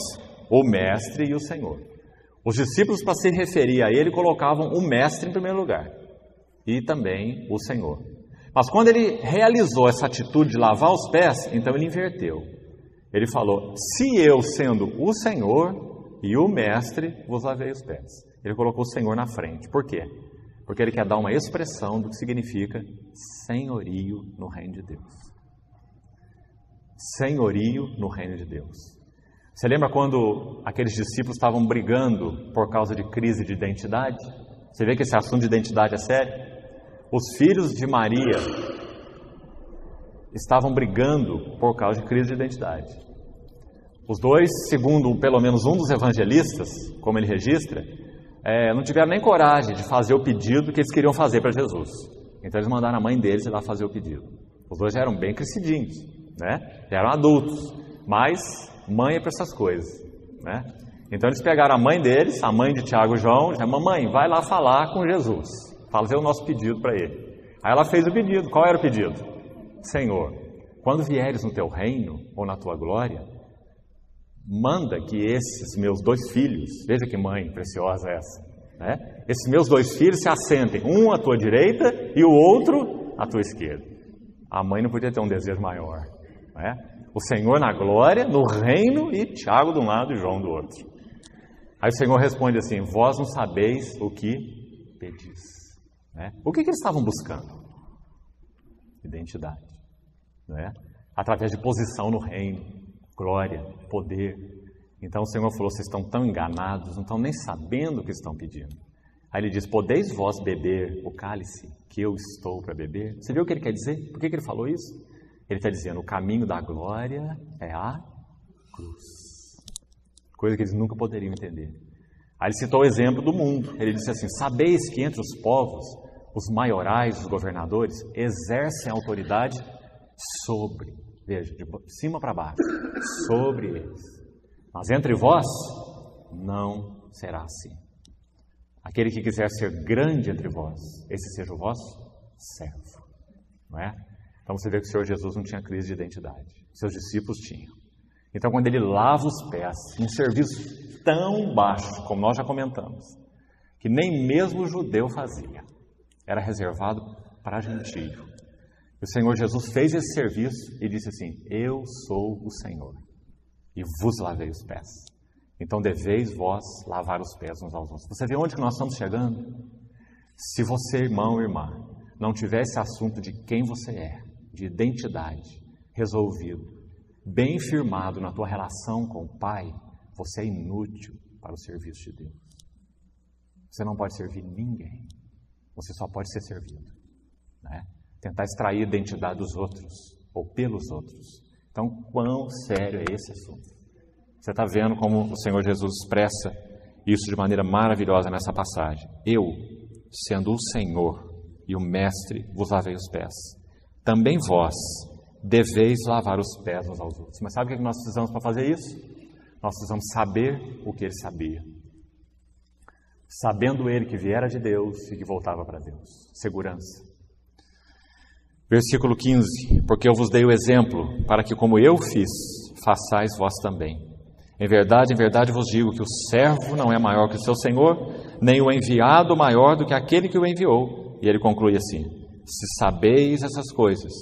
o Mestre e o Senhor. Os discípulos, para se referir a ele, colocavam o Mestre em primeiro lugar. E também o Senhor. Mas quando ele realizou essa atitude de lavar os pés, então ele inverteu. Ele falou, se eu sendo o Senhor e o Mestre, vos lavei os pés. Ele colocou o Senhor na frente. Por quê? Porque ele quer dar uma expressão do que significa senhorio no reino de Deus. Senhorio no reino de Deus. Você lembra quando aqueles discípulos estavam brigando por causa de crise de identidade? Você vê que esse assunto de identidade é sério? Os filhos de Maria estavam brigando por causa de crise de identidade. Os dois, segundo pelo menos um dos evangelistas, como ele registra, não tiveram nem coragem de fazer o pedido que eles queriam fazer para Jesus. Então eles mandaram a mãe deles ir lá fazer o pedido. Os dois já eram bem crescidinhos, né? Já eram adultos, mas mãe é para essas coisas, né? Então eles pegaram a mãe deles, a mãe de Tiago e João, e disseram, mamãe, vai lá falar com Jesus, fazer o nosso pedido para ele. Aí ela fez o pedido. Qual era o pedido? Senhor, quando vieres no teu reino ou na tua glória, manda que esses meus 2 filhos, veja que mãe preciosa é essa, né? Esses meus 2 filhos se assentem, um à tua direita e o outro à tua esquerda. A mãe não podia ter um desejo maior, né? O Senhor na glória, no reino, e Tiago de um lado e João do outro. Aí o Senhor responde assim, vós não sabeis o que pedis, né? O que eles estavam buscando? Identidade, né? Através de posição no reino, glória, poder. Então o Senhor falou, vocês estão tão enganados, não estão nem sabendo o que estão pedindo. Aí ele diz, podeis vós beber o cálice que eu estou para beber? Você viu o que ele quer dizer? Por que ele falou isso? Ele está dizendo, o caminho da glória é a cruz. Coisa que eles nunca poderiam entender. Aí ele citou o exemplo do mundo. Ele disse assim, sabeis que entre os povos, os maiorais, os governadores, exercem autoridade sobre, veja, de cima para baixo, sobre eles. Mas entre vós, não será assim. Aquele que quiser ser grande entre vós, esse seja o vosso servo. Não é? Então você vê que o Senhor Jesus não tinha crise de identidade. Seus discípulos tinham. Então quando ele lava os pés, um serviço tão baixo, como nós já comentamos, que nem mesmo o judeu fazia, era reservado para gentio. O Senhor Jesus fez esse serviço e disse assim, eu sou o Senhor e vos lavei os pés. Então deveis vós lavar os pés uns aos outros. Você vê onde que nós estamos chegando? Se você, irmão ou irmã, não tiver esse assunto de quem você é, de identidade, resolvido, bem firmado na tua relação com o Pai, você é inútil para o serviço de Deus. Você não pode servir ninguém. Você só pode ser servido, né? Tentar extrair a identidade dos outros ou pelos outros. Então, quão sério é esse assunto? Você está vendo como o Senhor Jesus expressa isso de maneira maravilhosa nessa passagem. Eu, sendo o Senhor e o Mestre, vos lavei os pés. Também vós deveis lavar os pés uns aos outros. Mas sabe o que nós precisamos para fazer isso? Nós precisamos saber o que ele sabia. Sabendo ele que viera de Deus e que voltava para Deus. Segurança. Versículo 15. Porque eu vos dei o exemplo, para que como eu fiz, façais vós também. Em verdade vos digo que o servo não é maior que o seu senhor, nem o enviado maior do que aquele que o enviou. E ele conclui assim: se sabeis essas coisas,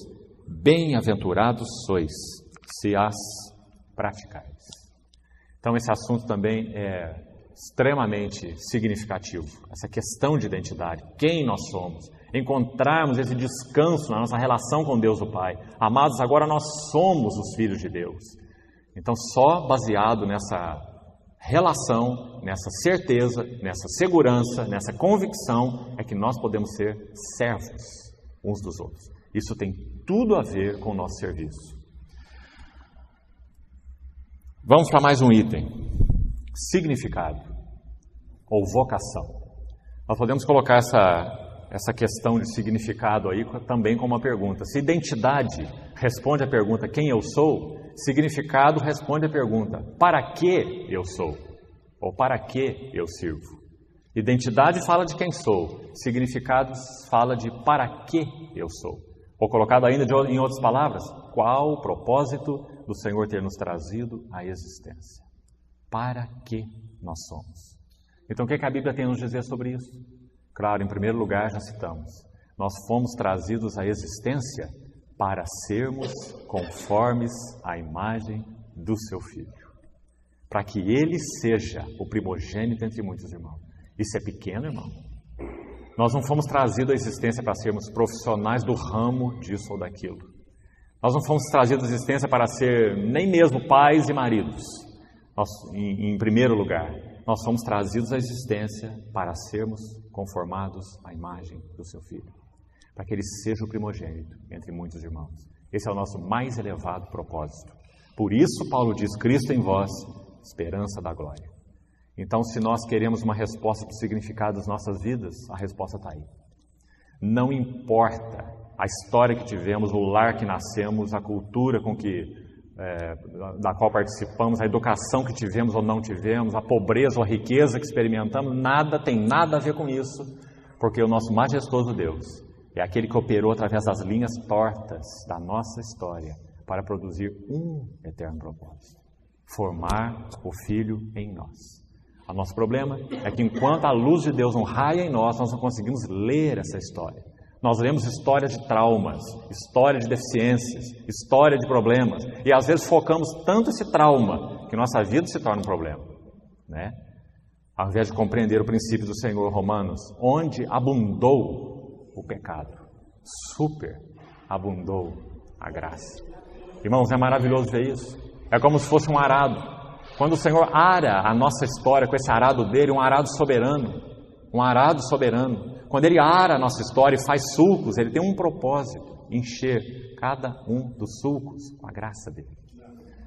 bem-aventurados sois, se as praticais. Então esse assunto também é extremamente significativo, essa questão de identidade, quem nós somos, encontrarmos esse descanso na nossa relação com Deus o Pai. Amados, agora nós somos os filhos de Deus. Então só baseado nessa relação, nessa certeza, nessa segurança, nessa convicção é que nós podemos ser servos uns dos outros. Isso tem tudo a ver com o nosso serviço. Vamos para mais um item. Significado ou vocação. Nós podemos colocar essa questão de significado aí também como uma pergunta. Se identidade responde à pergunta quem eu sou, significado responde à pergunta para que eu sou ou para que eu sirvo. Identidade fala de quem sou, significado fala de para que eu sou. Ou colocado ainda em outras palavras, qual o propósito do Senhor ter nos trazido à existência? Para que nós somos. Então o que a Bíblia tem a nos dizer sobre isso? Claro, em primeiro lugar já citamos, nós fomos trazidos à existência para sermos conformes à imagem do seu Filho. Para que Ele seja o primogênito entre muitos irmãos. Isso é pequeno, irmão? Nós não fomos trazidos à existência para sermos profissionais do ramo disso ou daquilo. Nós não fomos trazidos à existência para ser nem mesmo pais e maridos. Em primeiro lugar, nós somos trazidos à existência para sermos conformados à imagem do seu Filho, para que Ele seja o primogênito entre muitos irmãos. Esse é o nosso mais elevado propósito. Por isso, Paulo diz, Cristo em vós, esperança da glória. Então, se nós queremos uma resposta para o significado das nossas vidas, a resposta está aí. Não importa a história que tivemos, o lar que nascemos, a cultura da qual participamos, a educação que tivemos ou não tivemos, a pobreza ou a riqueza que experimentamos, tem nada a ver com isso, porque o nosso majestoso Deus é aquele que operou através das linhas tortas da nossa história para produzir um eterno propósito, formar o Filho em nós. O nosso problema é que enquanto a luz de Deus não raia em nós não conseguimos ler essa história. Nós lemos história de traumas, história de deficiências, história de problemas. E às vezes focamos tanto esse trauma que nossa vida se torna um problema, né? Ao invés de compreender o princípio do Senhor, Romanos, onde abundou o pecado, superabundou a graça. Irmãos, é maravilhoso ver isso. É como se fosse um arado. Quando o Senhor ara a nossa história com esse arado dele, um arado soberano. Um arado soberano. Quando Ele ara a nossa história e faz sulcos, Ele tem um propósito, encher cada um dos sulcos com a graça dEle.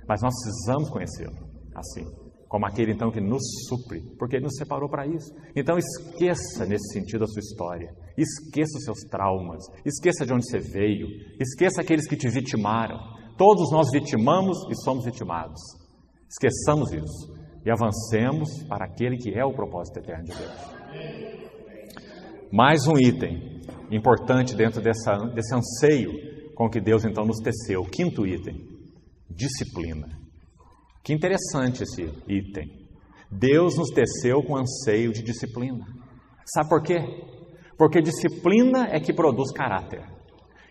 Mas nós precisamos conhecê-lo assim, como aquele então que nos supre, porque Ele nos separou para isso. Então esqueça nesse sentido a sua história, esqueça os seus traumas, esqueça de onde você veio, esqueça aqueles que te vitimaram. Todos nós vitimamos e somos vitimados. Esqueçamos isso e avancemos para aquele que é o propósito eterno de Deus. Mais um item importante dentro desse anseio com que Deus então nos teceu. Quinto item, disciplina. Que interessante esse item. Deus nos teceu com anseio de disciplina. Sabe por quê? Porque disciplina é que produz caráter.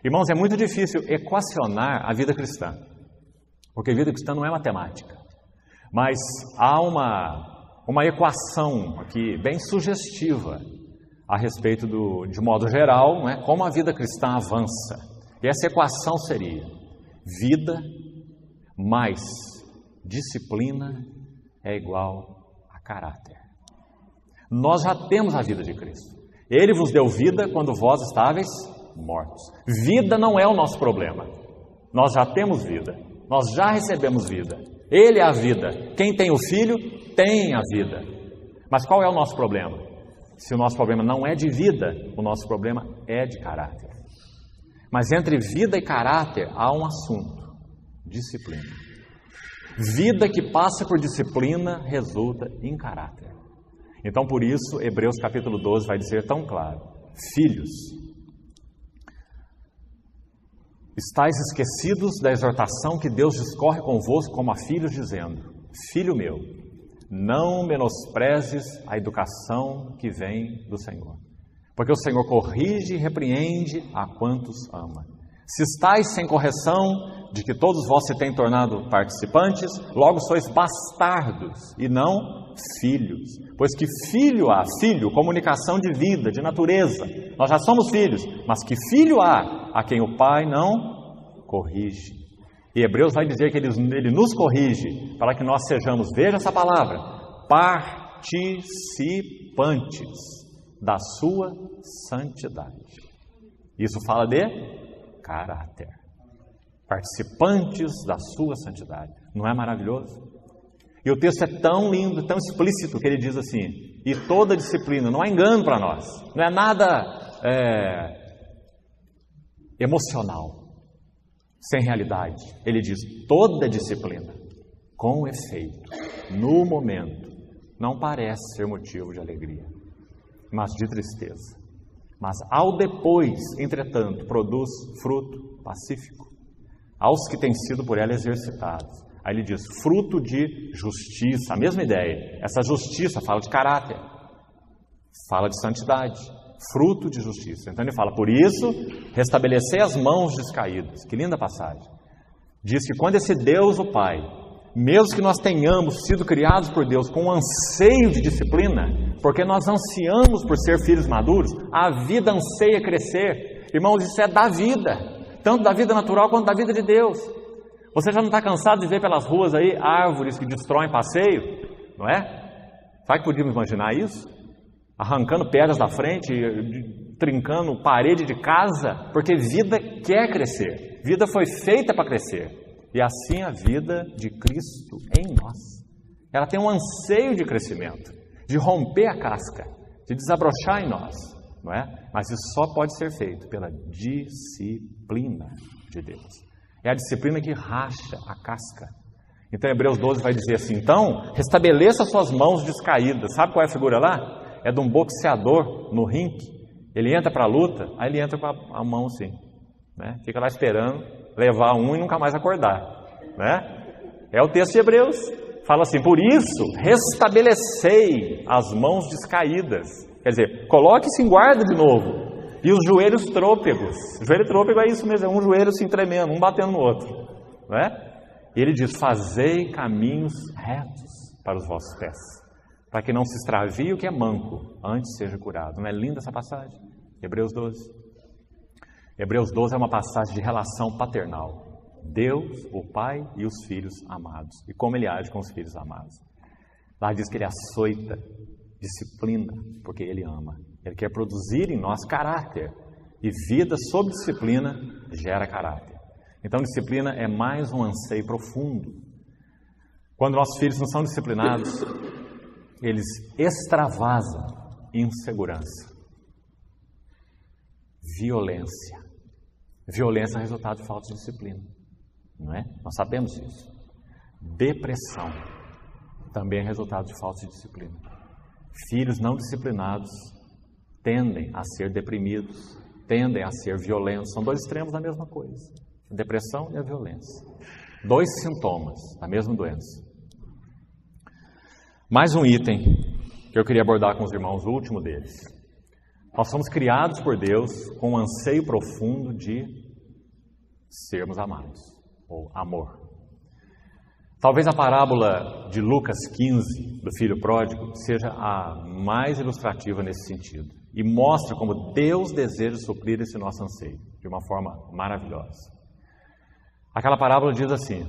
Irmãos, é muito difícil equacionar a vida cristã, porque a vida cristã não é matemática. Mas há uma equação aqui bem sugestiva a respeito de modo geral, não é, como a vida cristã avança. E essa equação seria: vida mais disciplina é igual a caráter. Nós já temos a vida de Cristo. Ele vos deu vida quando vós estáveis mortos. Vida não é o nosso problema. Nós já temos vida. Nós já recebemos vida. Ele é a vida. Quem tem o Filho tem a vida. Mas qual é o nosso problema? Se o nosso problema não é de vida, o nosso problema é de caráter. Mas entre vida e caráter há um assunto: disciplina. Vida que passa por disciplina resulta em caráter. Então, por isso, Hebreus capítulo 12 vai dizer tão claro: filhos, estáis esquecidos da exortação que Deus discorre convosco como a filhos, dizendo: filho meu, não menosprezes a educação que vem do Senhor, porque o Senhor corrige e repreende a quantos ama. Se estáis sem correção, de que todos vós se têm tornado participantes, logo sois bastardos e não filhos. Pois que filho há, filho, comunicação de vida, de natureza. Nós já somos filhos, mas que filho há a quem o Pai não corrige. E Hebreus vai dizer que ele nos corrige para que nós sejamos, veja essa palavra, participantes da sua santidade. Isso fala de caráter. Participantes da sua santidade. Não é maravilhoso? E o texto é tão lindo, tão explícito, que ele diz assim: e toda disciplina, não há engano para nós, não é nada emocional, sem realidade. Ele diz: toda disciplina, com efeito, no momento, não parece ser motivo de alegria, mas de tristeza. Mas ao depois, entretanto, produz fruto pacífico aos que têm sido por ela exercitados. Aí ele diz: fruto de justiça, a mesma ideia. Essa justiça fala de caráter, fala de santidade, fruto de justiça. Então ele fala: por isso, restabelecei as mãos descaídas. Que linda passagem. Diz que quando esse Deus, o Pai, mesmo que nós tenhamos sido criados por Deus com um anseio de disciplina, porque nós ansiamos por ser filhos maduros, a vida anseia crescer. Irmãos, isso é da vida, tanto da vida natural quanto da vida de Deus. Você já não está cansado de ver pelas ruas aí árvores que destroem passeio, não é? Sabe que podíamos imaginar isso? Arrancando pedras da frente, trincando parede de casa, porque vida quer crescer, vida foi feita para crescer. E assim a vida de Cristo em nós. Ela tem um anseio de crescimento, de romper a casca, de desabrochar em nós, não é? Mas isso só pode ser feito pela disciplina de Deus. É a disciplina que racha a casca. Então Hebreus 12 vai dizer assim: então, restabeleça suas mãos descaídas. Sabe qual é a figura lá? É de um boxeador no ringue. Ele entra para a luta, aí ele entra com a mão assim, né? Fica lá esperando levar um e nunca mais acordar, né? É o texto de Hebreus. Fala assim: por isso, restabelecei as mãos descaídas. Quer dizer, coloque-se em guarda de novo. E os joelhos trôpegos. Joelho trôpego é isso mesmo, é um joelho assim tremendo, um batendo no outro, não é? E ele diz: fazei caminhos retos para os vossos pés, para que não se extravie o que é manco, antes seja curado. Não é linda essa passagem? Hebreus 12. Hebreus 12 é uma passagem de relação paternal. Deus, o Pai e os filhos amados. E como Ele age com os filhos amados. Lá diz que Ele açoita, disciplina, porque Ele ama. Ele quer produzir em nós caráter. E vida sob disciplina gera caráter. Então disciplina é mais um anseio profundo. Quando nossos filhos não são disciplinados, eles extravasam insegurança, violência. Violência é resultado de falta de disciplina, não é? Nós sabemos isso. Depressão também é resultado de falta de disciplina. Filhos não disciplinados tendem a ser deprimidos, tendem a ser violentos. São dois extremos da mesma coisa: a depressão e a violência. Dois sintomas da mesma doença. Mais um item que eu queria abordar com os irmãos, o último deles. Nós somos criados por Deus com um anseio profundo de sermos amados, ou amor. Talvez a parábola de Lucas 15, do filho pródigo, seja a mais ilustrativa nesse sentido. e mostra como Deus deseja suprir esse nosso anseio de uma forma maravilhosa. Aquela parábola diz assim,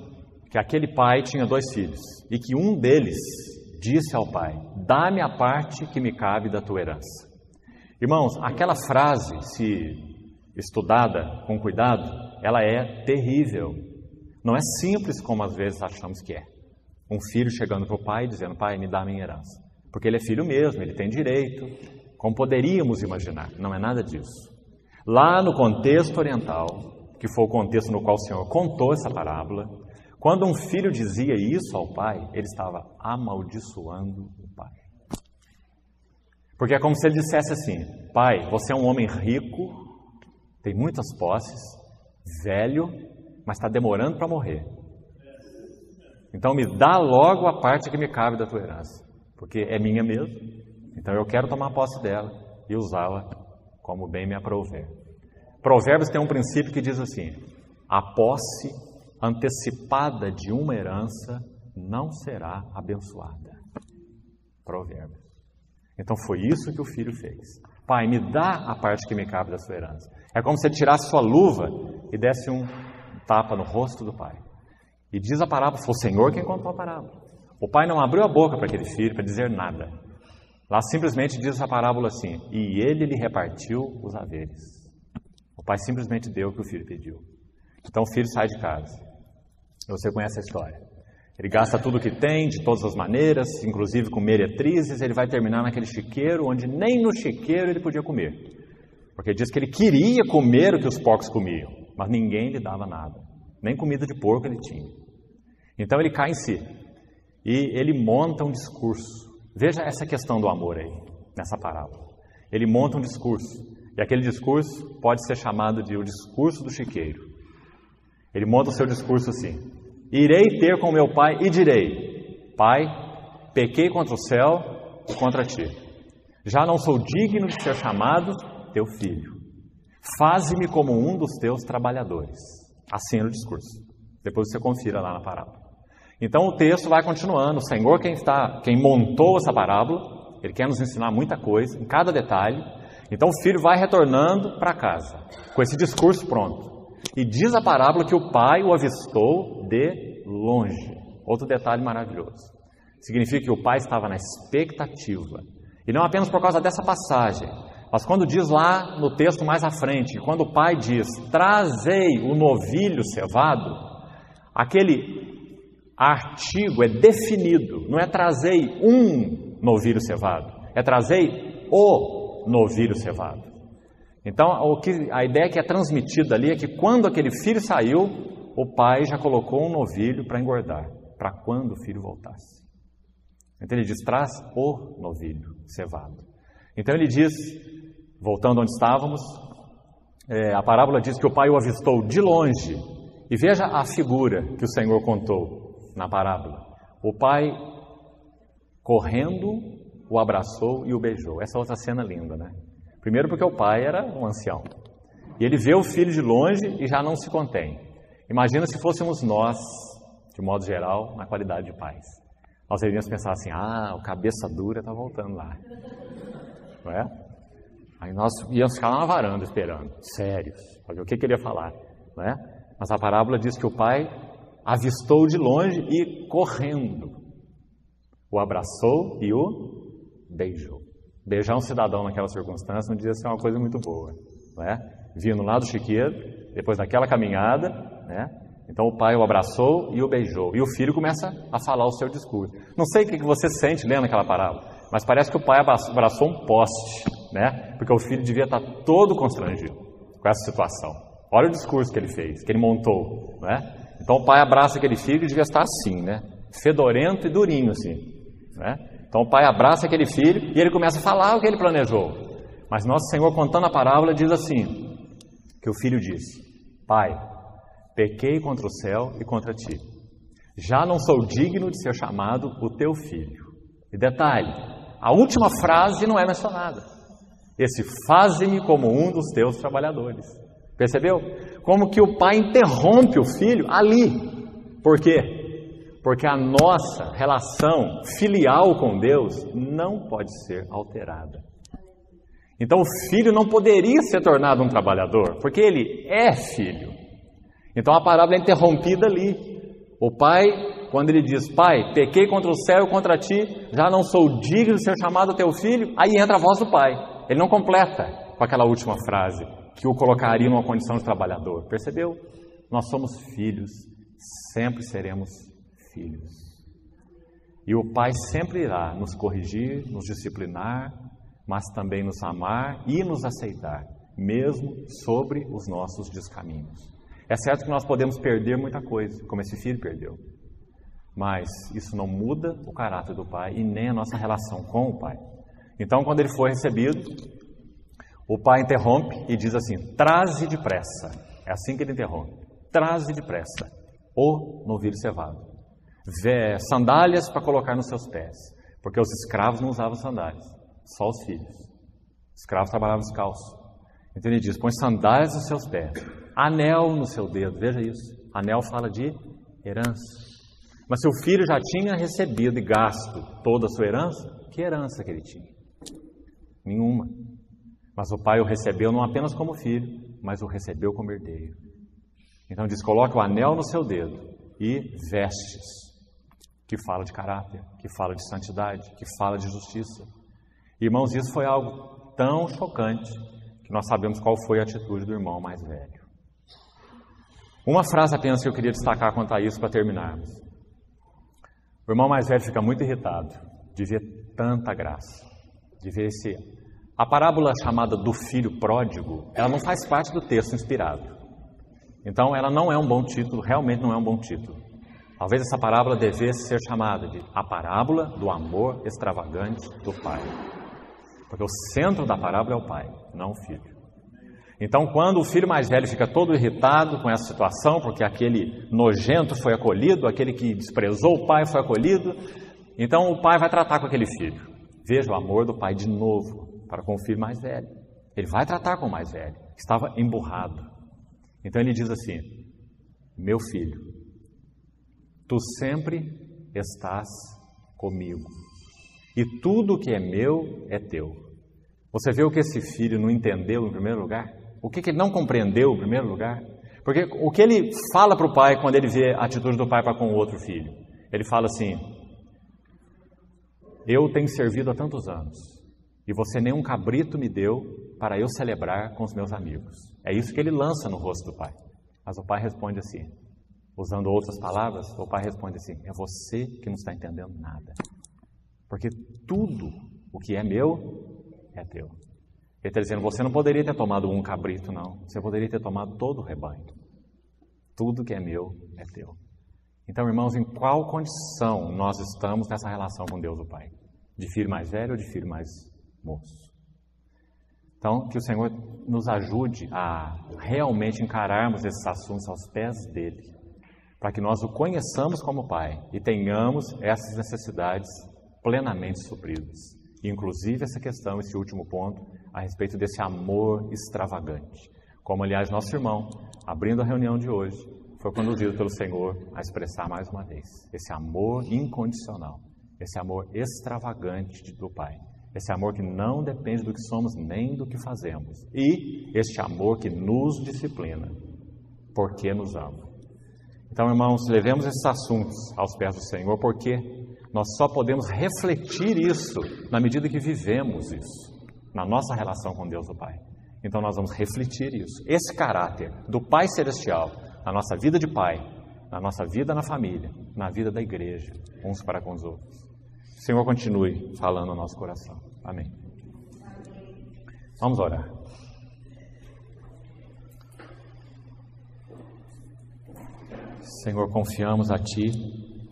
que aquele pai tinha 2 filhos e que um deles disse ao pai: dá-me a parte que me cabe da tua herança. Irmãos, aquela frase, se estudada com cuidado, ela é terrível. Não é simples como às vezes achamos que é. Um filho chegando para o pai e dizendo: pai, me dá a minha herança. Porque ele é filho mesmo, ele tem direito, como poderíamos imaginar. Não é nada disso. Lá no contexto oriental, que foi o contexto no qual o Senhor contou essa parábola, quando um filho dizia isso ao pai, ele estava amaldiçoando o pai. Porque é como se ele dissesse assim: pai, você é um homem rico, tem muitas posses, velho, mas está demorando para morrer. Então me dá logo a parte que me cabe da tua herança, porque é minha mesmo. Então eu quero tomar posse dela e usá-la como bem me aprouver. Provérbios tem um princípio que diz assim: a posse antecipada de uma herança não será abençoada. Provérbios. Então foi isso que o filho fez. Pai, me dá a parte que me cabe da sua herança. É como se ele tirasse sua luva e desse um tapa no rosto do pai. E diz a parábola, foi o Senhor quem contou a parábola. O pai não abriu a boca para aquele filho para dizer nada. Lá simplesmente diz a parábola assim: e ele lhe repartiu os haveres. O pai simplesmente deu o que o filho pediu. Então o filho sai de casa. Você conhece a história. Ele gasta tudo o que tem, de todas as maneiras, inclusive com meretrizes. Ele vai terminar naquele chiqueiro, onde nem no chiqueiro ele podia comer. Porque diz que ele queria comer o que os porcos comiam, mas ninguém lhe dava nada. Nem comida de porco ele tinha. Então ele cai em si. E ele monta um discurso. Veja essa questão do amor aí, nessa parábola. Ele monta um discurso. E aquele discurso pode ser chamado de o discurso do chiqueiro. Ele monta o seu discurso assim: irei ter com meu pai e direi: pai, pequei contra o céu e contra ti. Já não sou digno de ser chamado teu filho. Faze-me como um dos teus trabalhadores. Assim é o discurso. Depois você confira lá na parábola. Então o texto vai continuando. O Senhor quem montou essa parábola, ele quer nos ensinar muita coisa, em cada detalhe. Então o filho vai retornando para casa, com esse discurso pronto. E diz a parábola que o pai o avistou de longe. Outro detalhe maravilhoso. Significa que o pai estava na expectativa. E não apenas por causa dessa passagem, mas quando diz lá no texto mais à frente, quando o pai diz: trazei o novilho cevado, aquele artigo é definido. Não é trazei um novilho cevado, é trazei o novilho cevado. Então a ideia que é transmitida ali é que quando aquele filho saiu, o pai já colocou um novilho para engordar, para quando o filho voltasse. Então ele diz: traz o novilho cevado. Então ele diz, voltando onde estávamos, a parábola diz que o pai o avistou de longe. E veja a figura que o Senhor contou na parábola. O pai, correndo, o abraçou e o beijou. Essa outra cena linda, né? Primeiro porque o pai era um ancião. E ele vê o filho de longe e já não se contém. Imagina se fôssemos nós, de modo geral, na qualidade de pais. Nós iríamos pensar assim: o cabeça dura está voltando lá. Não é? Aí nós íamos ficar lá na varanda esperando, sérios, para ver o que ele ia falar. Não é? Mas a parábola diz que o pai avistou de longe e, correndo, o abraçou e o beijou. Beijar um cidadão naquela circunstância não devia ser uma coisa muito boa. Não é? Vindo lá do chiqueiro, depois daquela caminhada, né? Então o pai o abraçou e o beijou. E o filho começa a falar o seu discurso. Não sei o que você sente lendo aquela parábola, mas parece que o pai abraçou um poste, né? Porque o filho devia estar todo constrangido com essa situação. Olha o discurso que ele fez, que ele montou, né? Então o pai abraça aquele filho e devia estar assim, né? Fedorento e durinho assim, né? Então o pai abraça aquele filho e ele começa a falar o que ele planejou. Mas nosso Senhor, contando a parábola, diz assim, que o filho disse: pai, pequei contra o céu e contra ti. Já não sou digno de ser chamado o teu filho. E detalhe, a última frase não é mencionada. Esse faze-me como um dos teus trabalhadores. Percebeu? Como que o pai interrompe o filho ali. Por quê? Porque a nossa relação filial com Deus não pode ser alterada. Então o filho não poderia ser tornado um trabalhador, porque ele é filho. Então a parábola é interrompida ali. O pai, quando ele diz, pai, pequei contra o céu e contra ti, já não sou digno de ser chamado teu filho, aí entra a voz do pai. Ele não completa com aquela última frase, que o colocaria numa condição de trabalhador. Percebeu? Nós somos filhos, sempre seremos filhos. E o pai sempre irá nos corrigir, nos disciplinar, mas também nos amar e nos aceitar, mesmo sobre os nossos descaminhos. É certo que nós podemos perder muita coisa, como esse filho perdeu. Mas isso não muda o caráter do pai e nem a nossa relação com o pai. Então, quando ele foi recebido, o pai interrompe e diz assim, traze depressa. É assim que ele interrompe. Traze depressa o novilho cevado. Sandálias para colocar nos seus pés. Porque os escravos não usavam sandálias, só os filhos. Os escravos trabalhavam descalço. Então ele diz, põe sandálias nos seus pés, anel no seu dedo, veja isso. Anel fala de herança. Mas se o filho já tinha recebido e gasto toda a sua herança, que herança que ele tinha? Nenhuma. Mas o pai o recebeu não apenas como filho, mas o recebeu como herdeiro. Então diz, coloca o anel no seu dedo e vestes, que fala de caráter, que fala de santidade, que fala de justiça. Irmãos, isso foi algo tão chocante que nós sabemos qual foi a atitude do irmão mais velho. Uma frase apenas que eu queria destacar quanto a isso para terminarmos. O irmão mais velho fica muito irritado de ver tanta graça, de ver A parábola chamada do filho pródigo, ela não faz parte do texto inspirado. Então ela não é um bom título, realmente não é um bom título. Talvez essa parábola devesse ser chamada de a parábola do amor extravagante do pai. Porque o centro da parábola é o pai, não o filho. Então, quando o filho mais velho fica todo irritado com essa situação, porque aquele nojento foi acolhido, aquele que desprezou o pai foi acolhido, então o pai vai tratar com aquele filho. Veja o amor do pai de novo para com o filho mais velho. Ele vai tratar com o mais velho, que estava emburrado. Então ele diz assim, meu filho, tu sempre estás comigo. E tudo que é meu é teu. Você vê o que esse filho não entendeu em primeiro lugar? O que ele não compreendeu em primeiro lugar? Porque o que ele fala para o pai quando ele vê a atitude do pai para com o outro filho? Ele fala assim, eu tenho servido há tantos anos e você nem um cabrito me deu para eu celebrar com os meus amigos. É isso que ele lança no rosto do pai. Mas o pai responde assim, usando outras palavras, o pai responde assim, é você que não está entendendo nada. Porque tudo o que é meu é teu. Ele está dizendo, você não poderia ter tomado um cabrito, não. Você poderia ter tomado todo o rebanho. Tudo que é meu é teu. Então, irmãos, em qual condição nós estamos nessa relação com Deus o Pai? De filho mais velho ou de filho mais moço? Então, que o Senhor nos ajude a realmente encararmos esses assuntos aos pés dEle, para que nós o conheçamos como Pai e tenhamos essas necessidades plenamente supridas. Inclusive essa questão, esse último ponto, a respeito desse amor extravagante. Como, aliás, nosso irmão, abrindo a reunião de hoje, foi conduzido pelo Senhor a expressar mais uma vez. Esse amor incondicional, esse amor extravagante do Pai. Esse amor que não depende do que somos nem do que fazemos. E este amor que nos disciplina, porque nos ama. Então, irmãos, levemos esses assuntos aos pés do Senhor, porque nós só podemos refletir isso na medida que vivemos isso, na nossa relação com Deus o Pai. Então nós vamos refletir isso, esse caráter do Pai Celestial, na nossa vida de pai, na nossa vida na família, na vida da igreja, uns para com os outros. O Senhor continue falando no nosso coração. Amém. Vamos orar. Senhor, confiamos a Ti,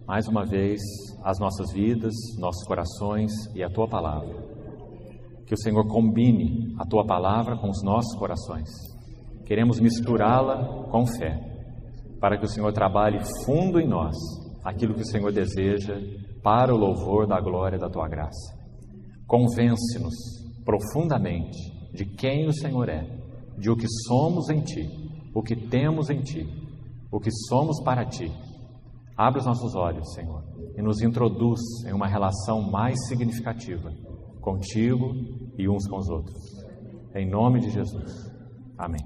mais uma vez, as nossas vidas, nossos corações e a Tua Palavra. Que o Senhor combine a Tua Palavra com os nossos corações. Queremos misturá-la com fé, para que o Senhor trabalhe fundo em nós aquilo que o Senhor deseja para o louvor da glória da Tua graça. Convence-nos profundamente de quem o Senhor é, de o que somos em Ti, o que temos em Ti, o que somos para Ti. Abre os nossos olhos, Senhor, e nos introduz em uma relação mais significativa contigo e uns com os outros. Em nome de Jesus. Amém.